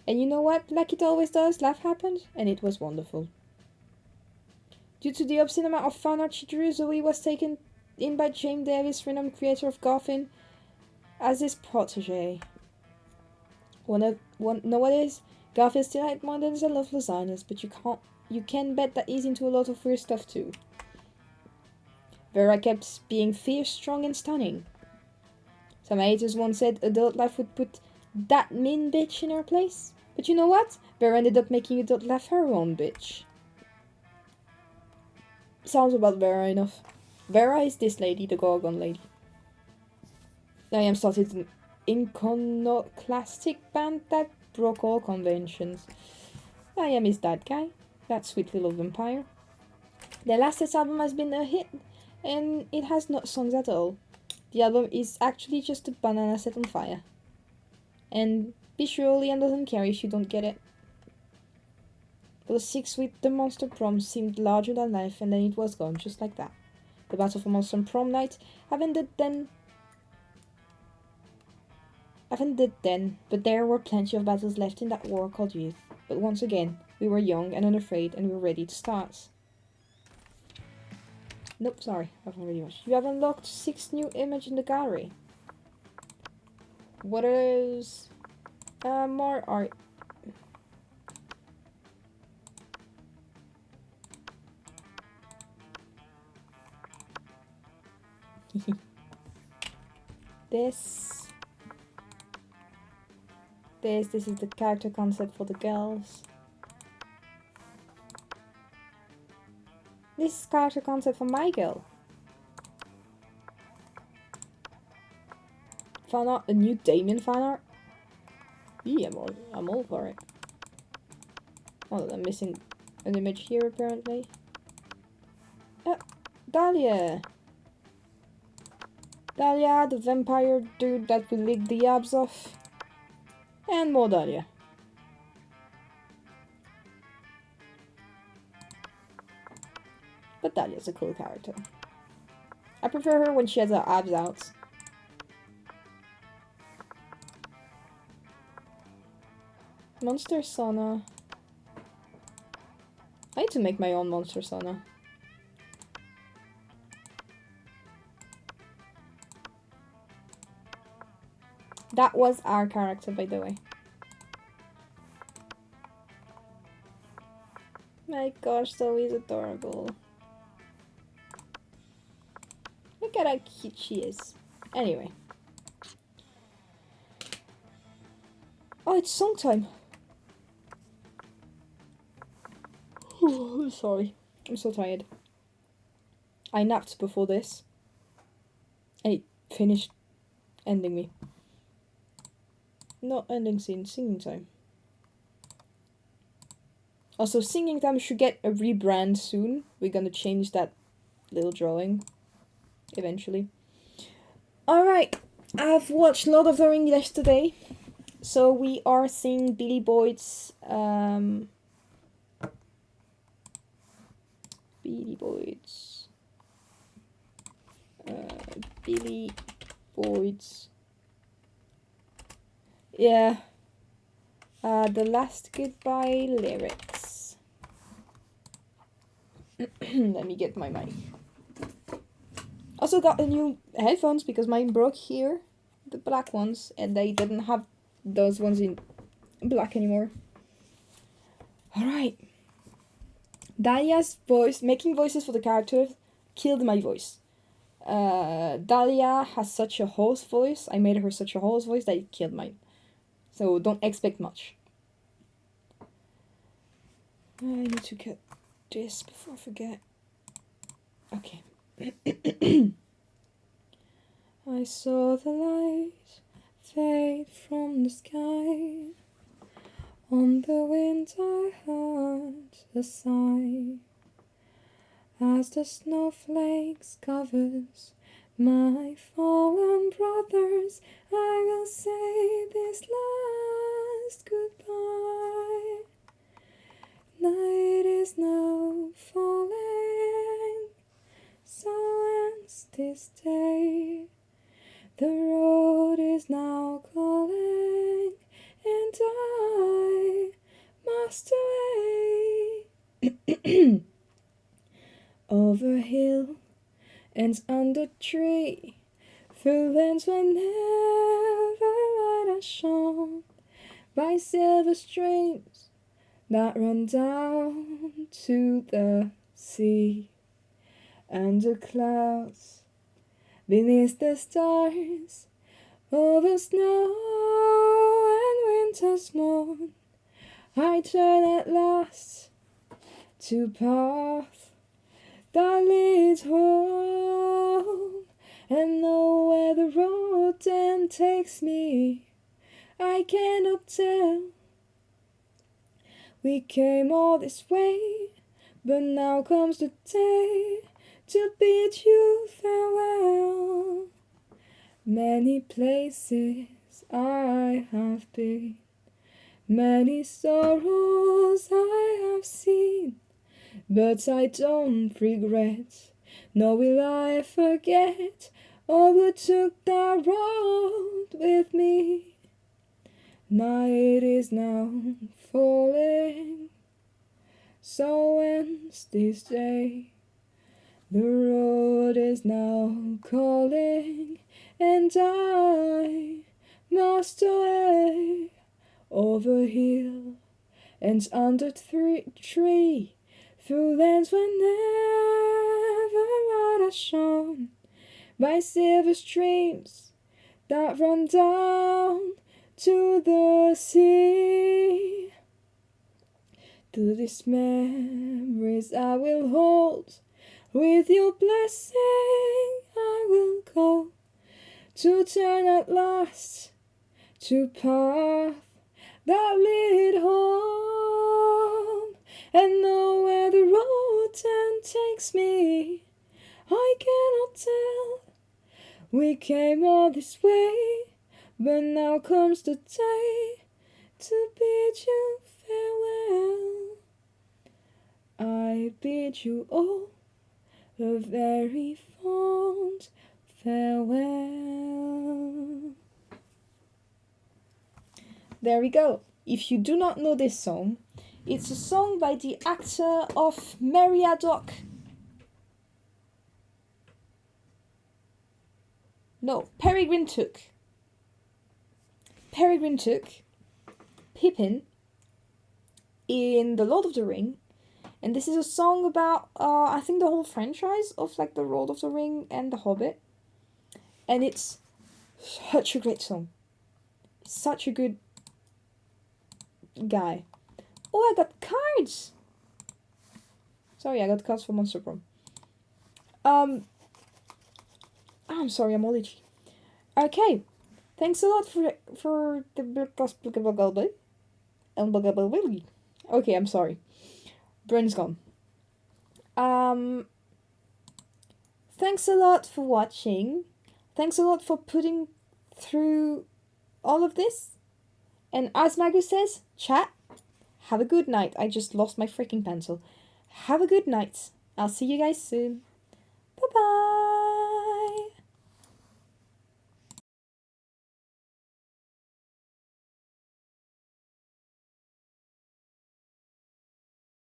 And you know what? Like it always does, life happened, and it was wonderful. Due to the obscene amount of fan art she drew, Zoe was taken in by James Davis, renowned creator of Garfield, as his protege. Nowadays, Garfield still had models and love lasagnas, but you can bet that he's into a lot of weird stuff too. Vera kept being fierce, strong, and stunning. Some haters once said adult life would put that mean bitch in her place. But you know what? Vera ended up making adult life her own bitch. Sounds about Vera enough. Vera is this lady, the Gorgon lady. I am started an iconoclastic band that broke all conventions. I am is that guy, that sweet little vampire. Their last album has been a hit, and it has no songs at all. The album is actually just a banana set on fire. And be sure Liam doesn't care if you don't get it. For the 6 weeks, the Monster Prom seemed larger than life, and then it was gone, just like that. The battle for Monster Prom night haven't ended then, but there were plenty of battles left in that war called youth. But once again, we were young and unafraid, and we were ready to start. Nope, sorry, I've already watched. You have unlocked 6 new images in the gallery. What is... more art. This is the character concept for the girls. This is character concept for my girl. fan art, a new Damien fan art. Yeah, I'm all for it. Oh, I'm missing an image here apparently. Dahlia! Dahlia, the vampire dude that we licked the abs off. And more Dahlia. But Dahlia's a cool character. I prefer her when she has her abs out. Monster sauna. I need to make my own monster sauna. That was our character, by the way. My gosh, Zoe's adorable. Look at how cute she is. Anyway. Oh, it's song time. Sorry. I'm so tired. I napped before this. And it finished ending me. Not ending scene, singing time. Also, singing time should get a rebrand soon. We're gonna change that little drawing. Eventually. Alright. I've watched Lord of the Rings yesterday. So we are seeing Billy Boyd's Billy Boyd's yeah, the last goodbye lyrics. Let me get my mic. Also got the new headphones because mine broke here, the black ones, and they didn't have those ones in black anymore. Alright. Dahlia's voice, making voices for the characters, killed my voice. Dahlia has such a hoarse voice. I made her such a hoarse voice that it killed mine. So don't expect much. I need to cut this before I forget. Okay. I saw the light fade from the sky. On the wind I heard a sigh. As the snowflakes covers my fallen brothers, I will say this last goodbye. Night is now falling, so ends this day. The road is now calling, and I must away. Over hill and under tree, through lands where never light has shone, by silver streams that run down to the sea, under clouds, beneath the stars, over snow and winter's morn, I turn at last to path that leads home, and know where the road then takes me, I cannot tell. We came all this way, but now comes the day to bid you farewell. Many places I have been, many sorrows I have seen, but I don't regret, nor will I forget all who took that road with me. Night is now falling, so ends this day. The road is now calling, and I must away. Over hill and under tree, through lands where never light has shone, by silver streams that run down to the sea. To these memories I will hold, with your blessing I will go,
to turn at last to path that lead home, and know where the road then takes me, I cannot tell. We came all this way, but now comes the day to bid you farewell. I bid you all a very fond farewell. There we go. If you do not know this song, it's a song by the actor of Meriadoc. No, Peregrine Took. Peregrine Took Pippin in The Lord of the Ring. And this is a song about, I think, the whole franchise of like The Lord of the Ring and The Hobbit. And it's such a great song. Such a good guy. Oh, I got cards! Sorry, I got cards for Monster Prom. I'm sorry, I'm all itchy. Okay, thanks a lot for the okay, I'm sorry. Brain's gone. Thanks a lot for watching. Thanks a lot for putting through all of this. And as Magu says, chat, have a good night. I just lost my freaking pencil. Have a good night. I'll see you guys soon. Bye-bye.